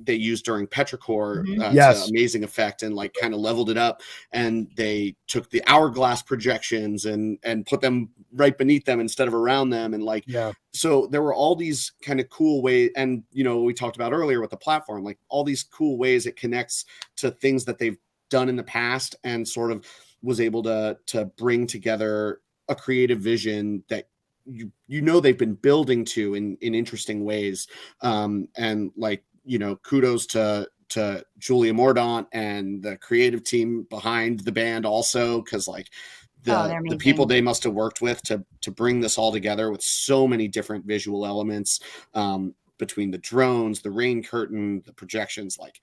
they used during Petrichor to amazing effect, and like kind of leveled it up. And they took the hourglass projections and put them right beneath them instead of around them. And like, so there were all these kind of cool ways. And, we talked about earlier with the platform, like all these cool ways it connects to things that they've done in the past, and sort of was able to bring together a creative vision that they've been building to in interesting ways. And like, kudos to Julia Mordaunt and the creative team behind the band also, because like the people they must have worked with to bring this all together with so many different visual elements, between the drones, the rain curtain, the projections, like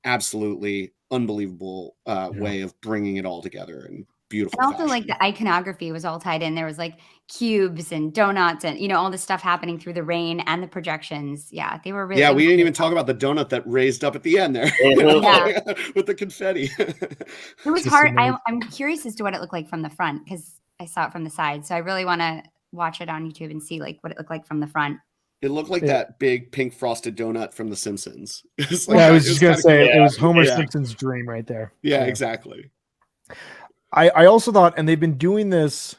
absolutely unbelievable way of bringing it all together. And beautiful.
And also like the iconography was all tied in. There was like cubes and donuts and, all this stuff happening through the rain and the projections. Yeah, they were really.
Yeah, we didn't even talk about the donut that raised up at the end there with the confetti.
It was hard. I'm curious as to what it looked like from the front, because I saw it from the side. So I really want to watch it on YouTube and see like what it looked like from the front.
It looked like that big pink frosted donut from The Simpsons.
I was just going to say, it was Homer Simpson's dream right there.
Yeah, exactly.
I also thought, and they've been doing this,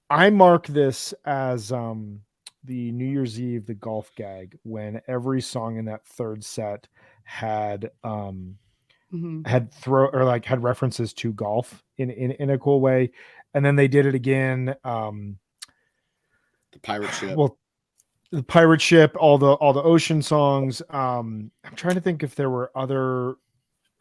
I mark this as the New Year's Eve, the golf gag, when every song in that third set had had references to golf in a cool way. And then they did it again. The
pirate ship.
Well, the pirate ship, all the ocean songs. I'm trying to think if there were other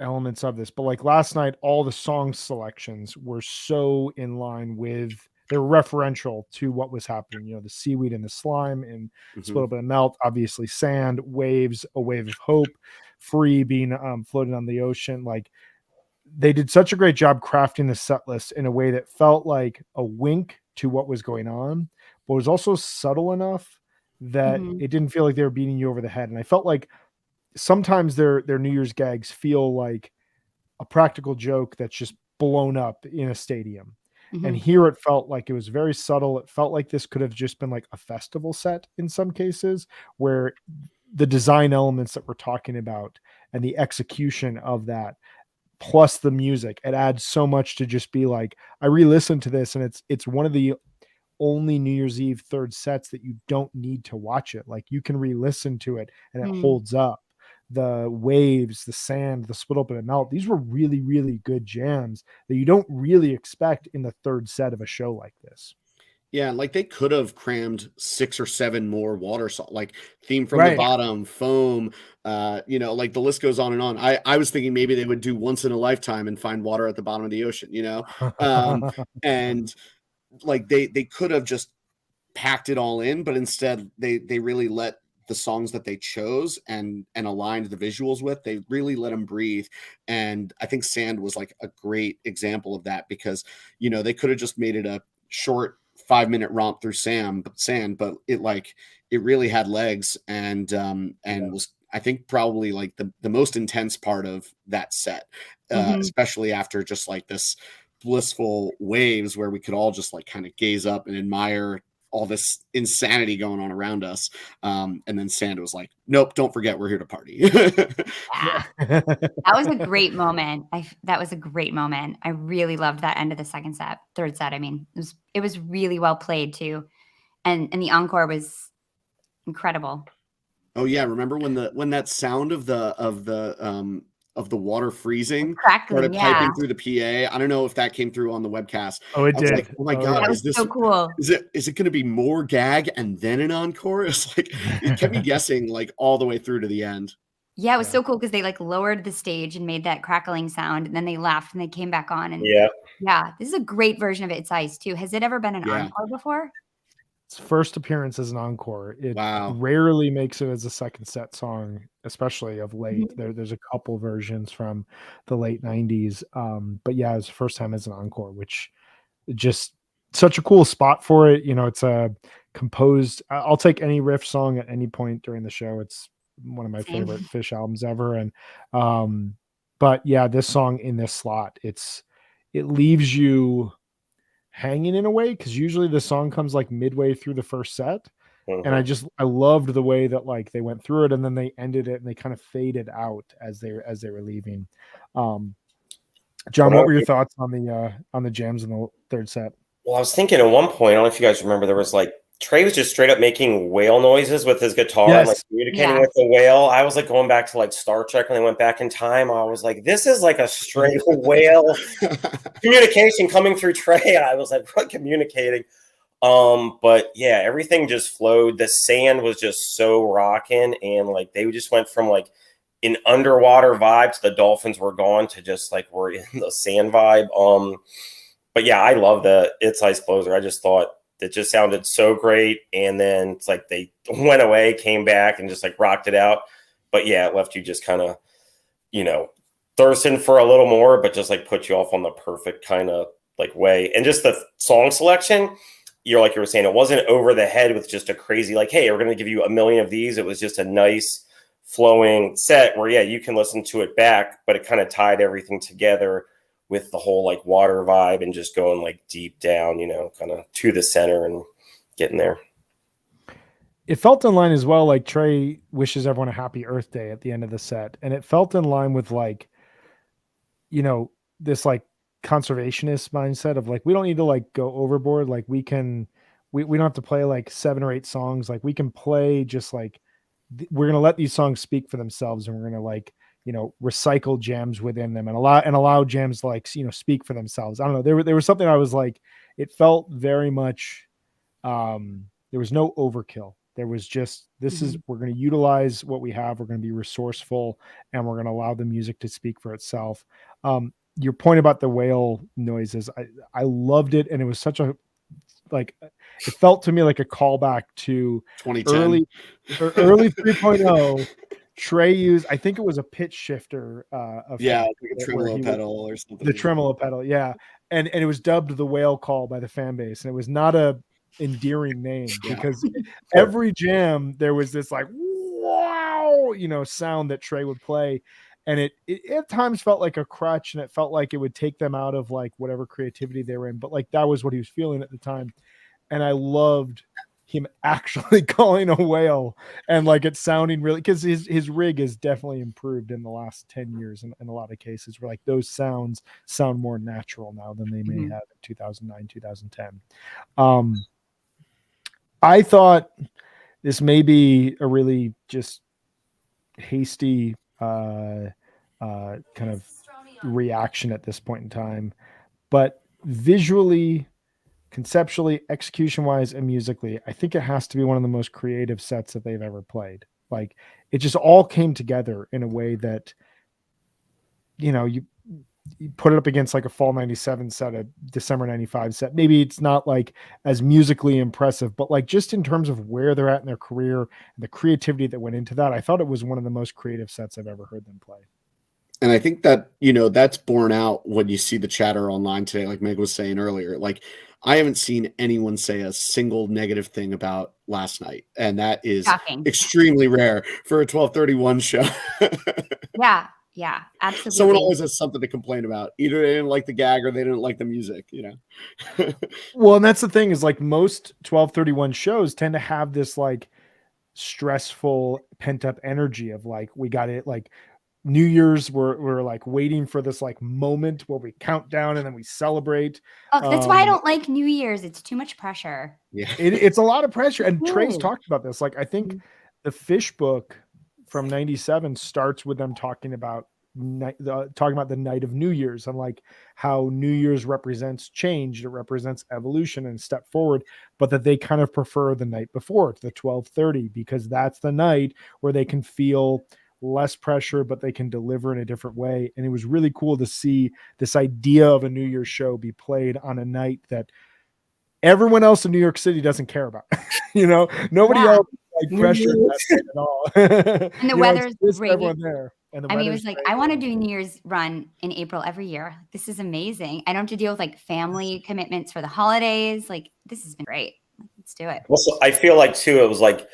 elements of this, but like last night, all the song selections were so in line with, they were referential to what was happening. The seaweed and the slime and a little bit of melt, obviously sand, waves, a wave of hope, free being floating on the ocean. Like they did such a great job crafting the set list in a way that felt like a wink to what was going on, but was also subtle enough that it didn't feel like they were beating you over the head. And I felt like sometimes their New Year's gags feel like a practical joke that's just blown up in a stadium. And here it felt like it was very subtle. It felt like this could have just been like a festival set in some cases, where the design elements that we're talking about and the execution of that, plus the music, it adds so much to just be like, I re-listened to this, and it's one of the only New Year's Eve third sets that you don't need to watch it. Like, you can re-listen to it and it holds up. The waves, the sand, the split open and melt, these were really, really good jams that you don't really expect in the third set of a show like this.
Yeah, like they could have crammed 6 or 7 more water songs, like Theme from the Bottom, Foam, like the list goes on and on. I was thinking maybe they would do Once in a Lifetime and find water at the bottom of the ocean, and like they could have just packed it all in, but instead they really let the songs that they chose and aligned the visuals with, they really let them breathe. And I think Sand was like a great example of that, because they could have just made it a short 5-minute romp through sand, but it really had legs, and was, I think, probably like the most intense part of that set, especially after just like this blissful waves where we could all just like kind of gaze up and admire all this insanity going on around us. And then Sand was like, nope, don't forget, we're here to party.
Yeah. That was a great moment. That was a great moment. I really loved that end of the third set. I mean, it was really well played too. And the encore was incredible.
Oh yeah. Remember when that sound of the water freezing started piping through the PA? I don't know if that came through on the webcast.
Oh, it did.
Like, oh my God,
that was so cool.
Is it going to be more gag and then an encore? It's like, it kept me guessing like all the way through to the end.
Yeah, it was so cool because they like lowered the stage and made that crackling sound, and then they left and they came back on. And this is a great version of It's Ice too. Has it ever been an encore before?
Its first appearance as an encore. It rarely makes it as a second set song, especially of late. There's a couple versions from the late 90s. But yeah, it's the first time as an encore, which just such a cool spot for it. It's a composed, I'll take any riff song at any point during the show. It's one of my favorite Fish albums ever. And but yeah, this song in this slot, it leaves you hanging in a way, because usually the song comes like midway through the first set, and I loved the way that like they went through it and then they ended it and they kind of faded out as they were leaving. John, what were your thoughts on the jams in the third set?
Well, I was thinking at one point, I don't know if you guys remember, there was like Trey was just straight up making whale noises with his guitar and like communicating with the whale. I was like going back to like Star Trek when they went back in time. I was like, this is like a straight whale communication coming through Trey. And I was like, what communicating? But yeah, everything just flowed. The sand was just so rocking, and like they just went from like an underwater vibe to the dolphins were gone to just like we're in the sand vibe. But yeah, I love the It's Ice closer. I just thought it just sounded so great. And then it's like they went away, came back, and just like rocked it out. But yeah, it left you just kind of, thirsting for a little more, but just like put you off on the perfect kind of like way. And just the song selection, you were saying, it wasn't over the head with just a crazy, like, hey, we're going to give you 1 million of these. It was just a nice flowing set where, yeah, you can listen to it back, but it kind of tied everything together with the whole like water vibe and just going like deep down, kind of to the center and getting there.
It felt in line as well. Like Trey wishes everyone a happy Earth Day at the end of the set. And it felt in line with like, this like conservationist mindset of like, we don't need to like go overboard. Like we don't have to play like 7 or 8 songs. Like we can play just like, we're going to let these songs speak for themselves, and we're going to like, recycle jams within them and allow jams to like, speak for themselves. I don't know. There was something I was like, it felt very much, there was no overkill. There was just, we're going to utilize what we have. We're going to be resourceful, and we're going to allow the music to speak for itself. Your point about the whale noises, I loved it. And it was such a, like, it felt to me like a callback to
2010
early 3.0. Trey used, I think it was a pitch shifter.
Like a tremolo pedal or something.
The tremolo pedal, yeah. And it was dubbed the whale call by the fan base. And it was not a endearing name, because every jam there was this like, wow, sound that Trey would play. and it at times felt like a crutch, and it felt like it would take them out of like whatever creativity they were in. But like that was what he was feeling at the time, and I loved him actually calling a whale and like it sounding really, because his rig has definitely improved in the last 10 years in a lot of cases, where like those sounds sound more natural now than they may have in 2009, 2010. I thought this may be a really just hasty kind of reaction at this point in time, but visually, conceptually, execution wise, and musically, I think it has to be one of the most creative sets that they've ever played. Like it just all came together in a way that, you know, you put it up against like a fall 97 set, a December 95 set. Maybe it's not like as musically impressive, but like just in terms of where they're at in their career and the creativity that went into that, I thought it was one of the most creative sets I've ever heard them play.
And I think that, you know, that's borne out when you see the chatter online today, like Meg was saying earlier. Like, I haven't seen anyone say a single negative thing about last night. And that is
Shocking.
extremely rare for a 1231 show.
Yeah, absolutely.
Someone always has something to complain about. Either they didn't like the gag or they didn't like the music, you know?
Well, and that's the thing is like most 1231 shows tend to have this like stressful pent up energy of like, we got it. Like New Year's, we're like waiting for this like moment where we count down and then we celebrate.
Oh, that's why I don't like New Year's. It's too much pressure.
Yeah.
It's a lot of pressure. And
It
Trey's
is.
talked about this. Like, I think the Fish book from 97 starts with them talking about the night of New Year's and like how New Year's represents change, it represents evolution and step forward, but that they kind of prefer the night before, the 12:30, because that's the night where they can feel less pressure, but they can deliver in a different way. And it was really cool to see this idea of a New Year's show be played on a night that everyone else in New York City doesn't care about. You know, nobody else like pressured that night at all.
And the
You
weather's
know, it's
great.
everyone there. And
I mean, it was like, I want to do New Year's run in April every year. This is amazing. I don't have to deal with like family commitments for the holidays. Like, this has been great. Let's do it.
Well, so I feel like too, it was like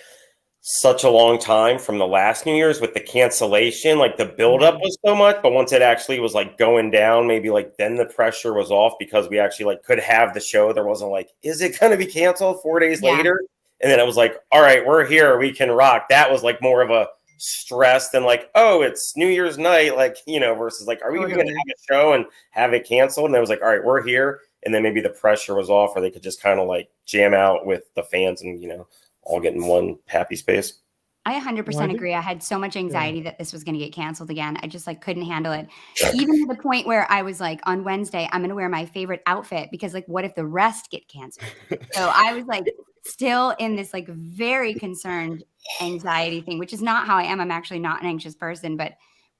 such a long time from the last New Year's with the cancellation. Like the buildup was so much, but once it actually was like going down, maybe like then the pressure was off because we actually like could have the show. There wasn't like, is it going to be canceled 4 days later? And then it was like, all right, we're here, we can rock. That was like more of a stress than like, oh, it's New Year's night, like, you know, versus like, are we even going to have a show and have it canceled? And it was like, all right, we're here. And then maybe the pressure was off, or they could just kind of like jam out with the fans and, you know, all get in one happy space.
I 100% agree. I had so much anxiety that this was going to get canceled again. I just like couldn't handle it. Even to the point where I was like, on Wednesday, I'm going to wear my favorite outfit because like, what if the rest get canceled? So I was like still in this like very concerned anxiety thing, which is not how I am. I'm actually not an anxious person, but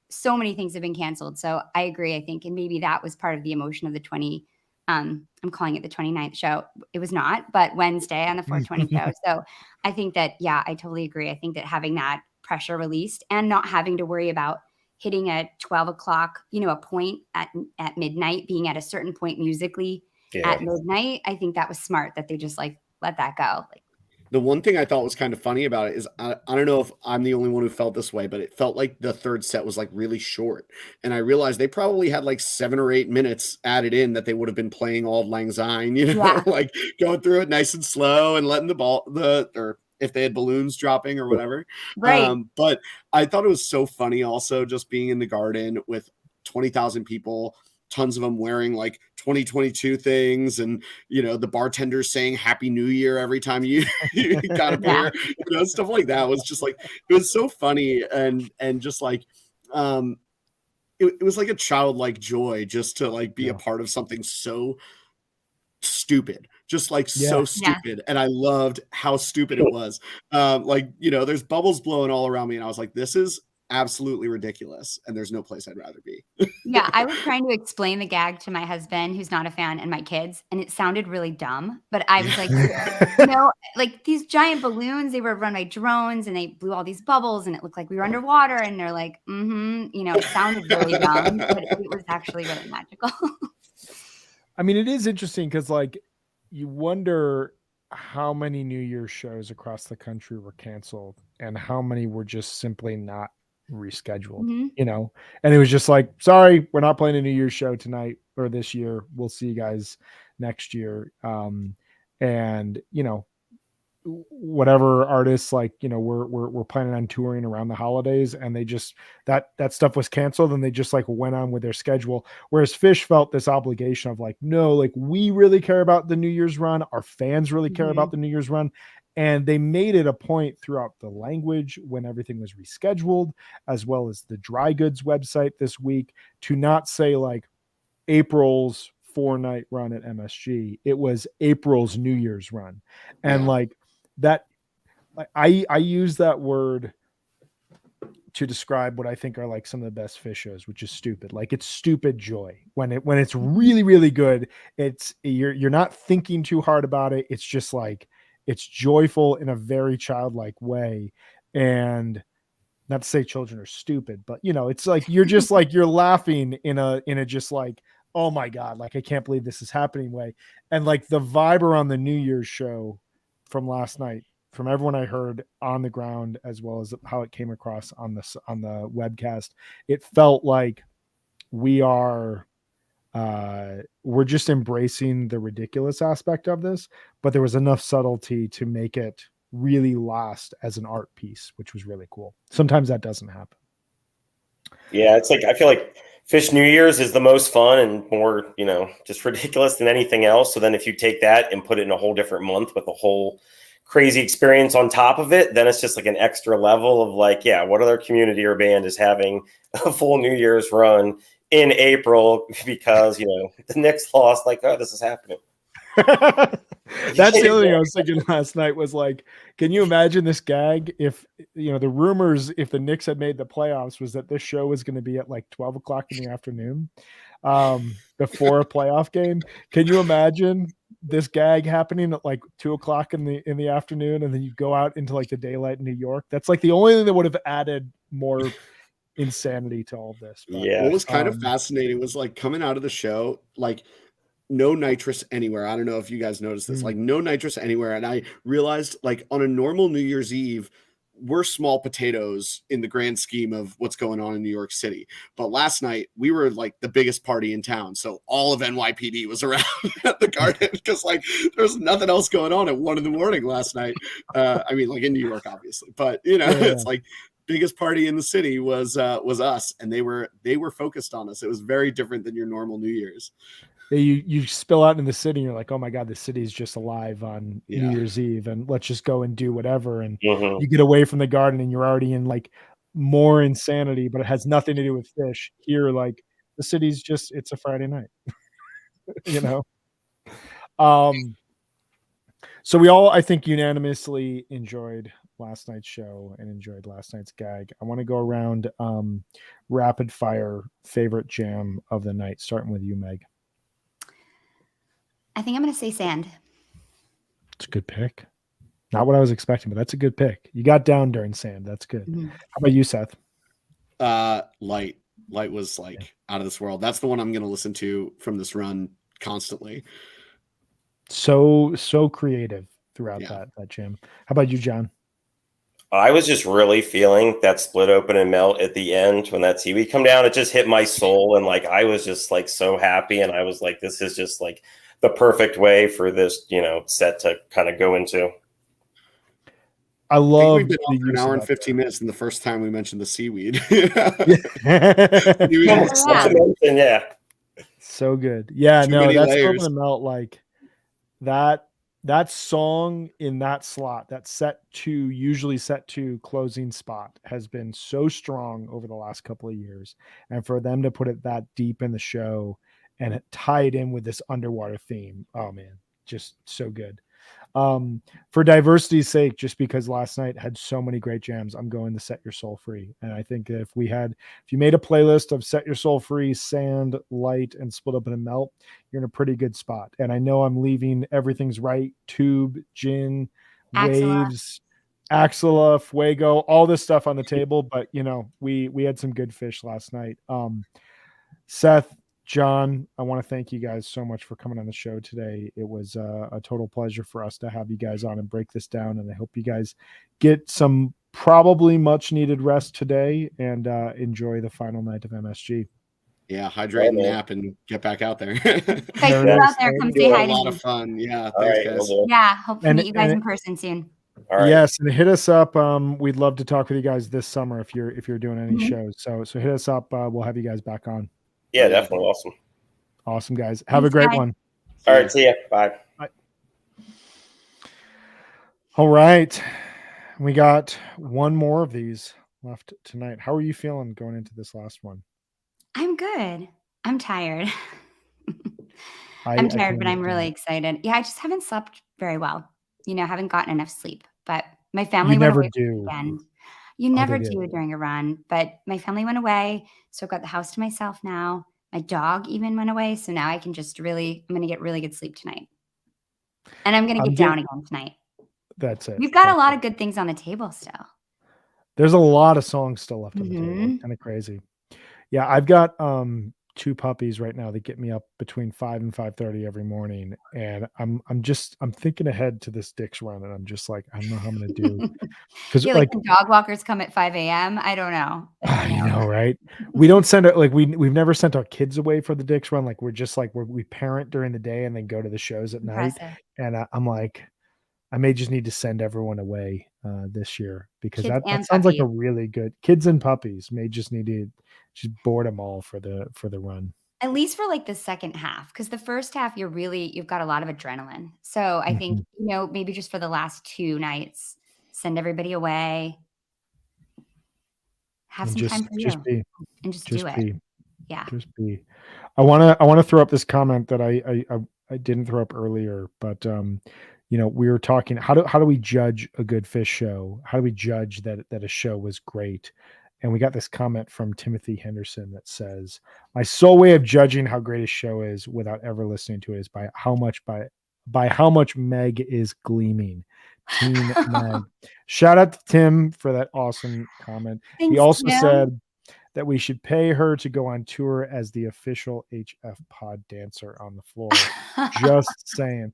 so many things have been canceled. So I agree, I think. And maybe that was part of the emotion of the I'm calling it the 29th show. It was not, but Wednesday on the 420 show. So I think that, yeah, I totally agree. I think that having that pressure released and not having to worry about hitting a 12 o'clock, you know, a point at midnight, being at a certain point musically at midnight. I think that was smart that they just like let that go. Like,
the one thing I thought was kind of funny about it is I don't know if I'm the only one who felt this way, but it felt like the third set was like really short. And I realized they probably had like 7 or 8 minutes added in that they would have been playing Auld Lang Syne, you know, like going through it nice and slow and letting or if they had balloons dropping or whatever.
Right.
But I thought it was so funny also just being in the Garden with 20,000 people, tons of them wearing like 2022 things, and you know the bartenders saying Happy New Year every time you got a beer, you know, stuff like that was just like, it was so funny and just like it was like a childlike joy just to like be a part of something so stupid, just like so stupid. And I loved how stupid it was. Like, you know, there's bubbles blowing all around me and I was like, this is absolutely ridiculous and there's no place I'd rather be.
Yeah, I was trying to explain the gag to my husband who's not a fan and my kids, and it sounded really dumb, but I was like, you know, like these giant balloons, they were run by drones and they blew all these bubbles and it looked like we were underwater, and they're like, you know, it sounded really dumb, but it was actually really magical.
I mean, it is interesting because like you wonder how many New Year's shows across the country were canceled and how many were just simply not rescheduled,
Mhm.
and it was just like, sorry, we're not playing a New Year's show tonight or this year. We'll see you guys next year. And whatever artists we're planning on touring around the holidays, and they just that stuff was canceled, and they just like went on with their schedule. Whereas Fish felt this obligation of like, no, like we really care about the New Year's run. Our fans really care about the New Year's run. And they made it a point throughout the language when everything was rescheduled, as well as the dry goods website this week, to not say like April's 4-night run at MSG. It was April's New Year's run. And like that, I use that word to describe what I think are like some of the best Fish shows, which is stupid. Like it's stupid joy when it's really, really good. It's you're not thinking too hard about it. It's just like, it's joyful in a very childlike way. And not to say children are stupid, but it's like, you're just like, you're laughing in a just like, oh my God, like I can't believe this is happening way. And like the vibe around the New Year's show from last night, from everyone I heard on the ground, as well as how it came across on the webcast, it felt like we're just embracing the ridiculous aspect of this, but there was enough subtlety to make it really last as an art piece, which was really cool. Sometimes that doesn't happen.
Yeah, it's like, I feel like Fish New Year's is the most fun and more, just ridiculous than anything else. So then if you take that and put it in a whole different month with a whole crazy experience on top of it, then it's just like an extra level of like, yeah, what other community or band is having a full New Year's run in April because, the Knicks lost, like, oh, this is happening.
That's the other thing I was thinking last night was like, can you imagine this gag if the rumors, if the Knicks had made the playoffs, was that this show was going to be at like 12 o'clock in the afternoon before a playoff game. Can you imagine this gag happening at like 2 o'clock in the afternoon, and then you go out into like the daylight in New York? That's like the only thing that would have added more insanity to all of this.
But what was kind of fascinating was like coming out of the show, like no nitrous anywhere. I don't know if you guys noticed this, like no nitrous anywhere. And I realized like on a normal New Year's Eve, we're small potatoes in the grand scheme of what's going on in New York City. But last night we were like the biggest party in town. So all of NYPD was around at the Garden because like there's nothing else going on at 1 a.m. last night. I mean, like in New York, obviously, but it's like biggest party in the city was us. And they were focused on us. It was very different than your normal New Year's.
You spill out in the city and you're like, oh my God, the city is just alive on New Year's Eve, and let's just go and do whatever. And you get away from the Garden and you're already in like more insanity, but it has nothing to do with Fish. Here, like the city's just, it's a Friday night, So we all, I think, unanimously enjoyed last night's show and enjoyed last night's gag. I want to go around rapid fire favorite jam of the night, starting with you, Meg.
I think I'm going to say Sand.
It's a good pick. Not what I was expecting, but that's a good pick. You got down during Sand. That's good. How about you, Seth?
Light was like out of this world. That's the one I'm going to listen to from this run constantly.
So creative throughout that jam. How about you, John?
I was just really feeling that split open and melt at the end when that seaweed come down. It just hit my soul, and like I was just like so happy, and I was like, this is just like the perfect way for this, set to kind of go into.
I love
we've been on for an hour and 15 minutes, and the first time we mentioned the seaweed.
Yeah.
So good. Yeah,
no, that's
open to melt. Like that song in that slot, that usually set to closing spot, has been so strong over the last couple of years. And for them to put it that deep in the show and it tied in with this underwater theme, oh man, just so good. For diversity's sake, just because last night had so many great jams, I'm going to Set Your Soul Free. And I think if you made a playlist of Set Your Soul Free, Sand, Light, and Split Open and Melt, you're in a pretty good spot. And I know I'm leaving Everything's Right, Tube, Gin, Waves, Axilla, Fuego, all this stuff on the table. But we had some good fish last night. Seth, John, I want to thank you guys so much for coming on the show today. It was a total pleasure for us to have you guys on and break this down. And I hope you guys get some probably much needed rest today and enjoy the final night of MSG.
Yeah, hydrate and nap and get back out there.
If I see
Very
you
nice.
out there, come
It
say
was
hi
a
to
lot
me.
of fun. Yeah,
All
thanks,
right,
guys.
we'll do.
Yeah, hope to
And-
meet you guys
and-
in person soon.
All right.
Yes, and hit us up. We'd love to talk with you guys this summer if you're doing any
Mhm.
shows. So hit us up. We'll have you guys back on.
Yeah, definitely. Awesome.
Awesome, guys. Have a
Thanks,
great
guys.
one.
All right, see ya. Bye.
All right. We got one more of these left tonight. How are you feeling going into this last one?
I'm good. I'm tired.
I
I'm
can
tired, but I'm
understand
really
it.
excited. Yeah, I just haven't slept very well. Haven't gotten enough sleep. But my
You
family went
never
away for the
do.
weekend. You
Oh,
never
they did.
do during a run, but my family went away, so I've got the house to myself now. My dog even went away, so now I can just I'm going to get really good sleep tonight. And I'm going to
I'm
get down again tonight.
That's it.
We've got a
That's
lot
it.
of good things on the table still.
There's a lot of songs still left on the table.
Mhm.
It's kind of crazy. Yeah, I've got two puppies right now that get me up between 5 and 5:30 every morning, and I'm thinking ahead to this Dick's run, and I'm just like, I don't know how I'm gonna do because
Yeah, like when dog walkers come at 5 a.m. I don't know.
I know, right? We don't send it like we've never sent our kids away for the Dick's run. Like we're just like we parent during the day and then go to the shows at night.
Impressive.
And I'm like, I may just need to send everyone away this year because
Kids
that
and
sounds like a
puppies.
really good kids and puppies may just need to just board them all for the run.
At least for like the second half, because the first half you've got a lot of adrenaline. So I think,
Mhm.
maybe just for the last 2 nights, send everybody away. Have
And
some time for
just
you
be
and just do
just
it.
be
Yeah.
just be. I wanna throw up this comment that I didn't throw up earlier, but we were talking how do we judge a good fish show? How do we judge that a show was great? And we got this comment from Timothy Henderson that says, "My sole way of judging how great a show is without ever listening to it is by how much Meg is gleaming." Teen Meg. Shout out to Tim for that awesome comment. He
Thanks,
also
Tim.
said that we should pay her to go on tour as the official HFPod dancer on the floor. Just saying.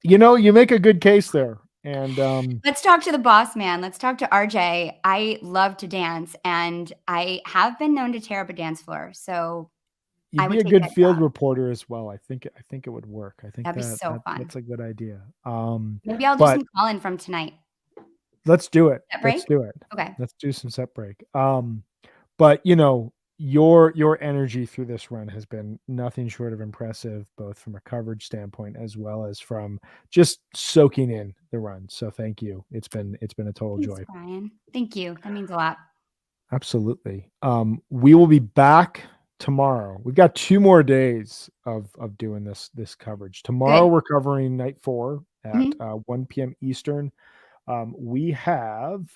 You make a good case there. And
Let's talk to the boss man. Let's talk to RJ. I love to dance, and I have been known to tear up a dance floor. So I
you'd be
would
a
take
good
that
field
job.
reporter as well. I think it would work. I think
That'd be so fun.
that's a good idea.
Maybe I'll do
But
some call-in from tonight.
let's do it.
Set
Let's
break?
do it.
Okay.
Let's do some set break. But your energy through this run has been nothing short of impressive, both from a coverage standpoint as well as from just soaking in the run. So thank you. It's been a total
Thanks,
joy.
Brian. Thank you. That means a lot.
Absolutely. We will be back tomorrow. We've got 2 more days of doing this coverage. Tomorrow
Good.
we're covering night 4 at
Mhm.
1 p.m. Eastern. We have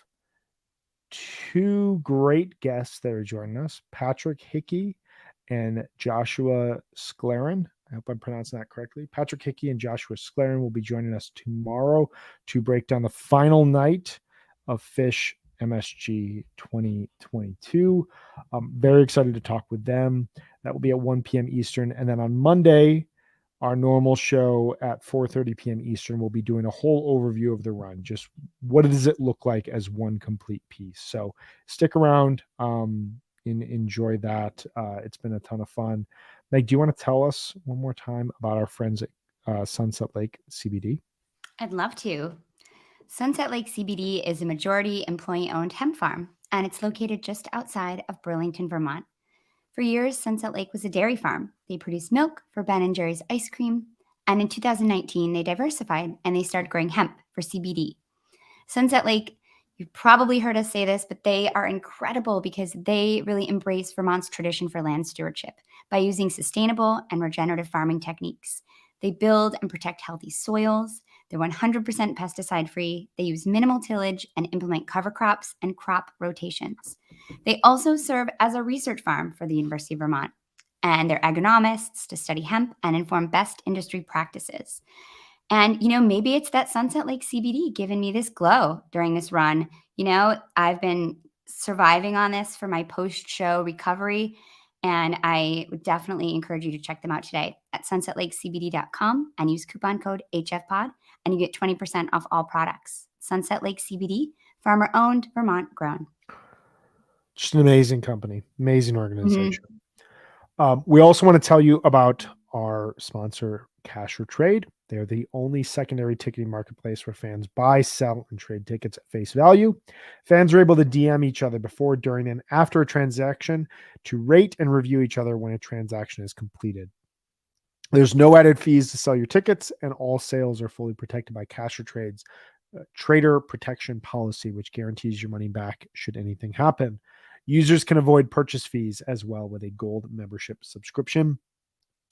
2 great guests that are joining us, Patrick Hickey and Joshua Sclaren. I hope I'm pronouncing that correctly. Patrick Hickey and Joshua Sclaren will be joining us tomorrow to break down the final night of Fish MSG 2022. I'm very excited to talk with them. That will be at 1 p.m. Eastern. And then on Monday, our normal show at 4:30 p.m. Eastern, we'll be doing a whole overview of the run. Just what does it look like as one complete piece? So stick around, enjoy that. It's been a ton of fun. Meg, do you want to tell us one more time about our friends at Sunset Lake CBD?
I'd love to. Sunset Lake CBD is a majority employee-owned hemp farm, and it's located just outside of Burlington, Vermont. For years, Sunset Lake was a dairy farm. They produced milk for Ben & Jerry's ice cream, and in 2019, they diversified and they started growing hemp for CBD. Sunset Lake, you've probably heard us say this, but they are incredible because they really embrace Vermont's tradition for land stewardship by using sustainable and regenerative farming techniques. They build and protect healthy soils. They're 100% pesticide free. They use minimal tillage and implement cover crops and crop rotations. They also serve as a research farm for the University of Vermont, and they're agronomists to study hemp and inform best industry practices. And, maybe it's that Sunset Lake CBD giving me this glow during this run. I've been surviving on this for my post-show recovery, and I would definitely encourage you to check them out today at sunsetlakecbd.com and use coupon code HFPod, and you get 20% off all products. Sunset Lake CBD, Farmer owned, Vermont grown.
Just an amazing company, amazing organization. We also want to tell you about our sponsor, Cash or Trade. They're the only secondary ticketing marketplace where fans buy, sell, and trade tickets at face value. Fans are able to DM each other before, during, and after a transaction to rate and review each other when a transaction is completed. There's no added fees to sell your tickets, and all sales are fully protected by Cash or Trade's trader protection policy, which guarantees your money back should anything happen. Users can avoid purchase fees as well with a gold membership subscription.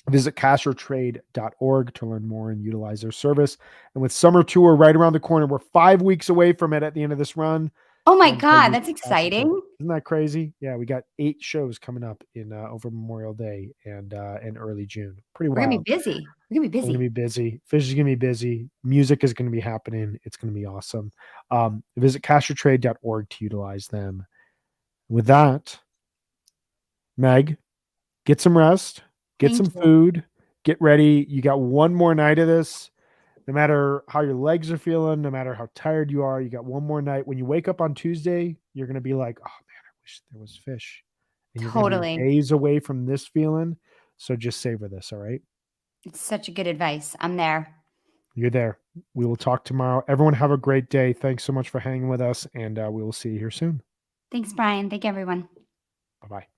Visit cashortrade.org to learn more and utilize their service. And with Summer Tour right around the corner, we're 5 weeks away from it at the end of this run.
Oh my God, that's exciting.
Isn't that crazy? Yeah, we got 8 shows coming up in over Memorial Day and in early June. Pretty wild.
We're going to be busy. We're going to be busy.
We're going to be busy. Fish is going to be busy. Music is going to be happening. It's going to be awesome. Visit cashortrade.org to utilize them. With that, Meg, get some rest, get some food, get ready. You got one more night of this. No matter how your legs are feeling, no matter how tired you are, you got one more night. When you wake up on Tuesday, you're going to be like, oh man, I wish there was fish. And you're going to be days away from this feeling. So just savor this. All right.
It's such a good advice. I'm there.
You're there. We will talk tomorrow. Everyone have a great day. Thanks so much for hanging with us. And we will see you here soon.
Thanks, Brian. Thank you, everyone.
Bye-bye.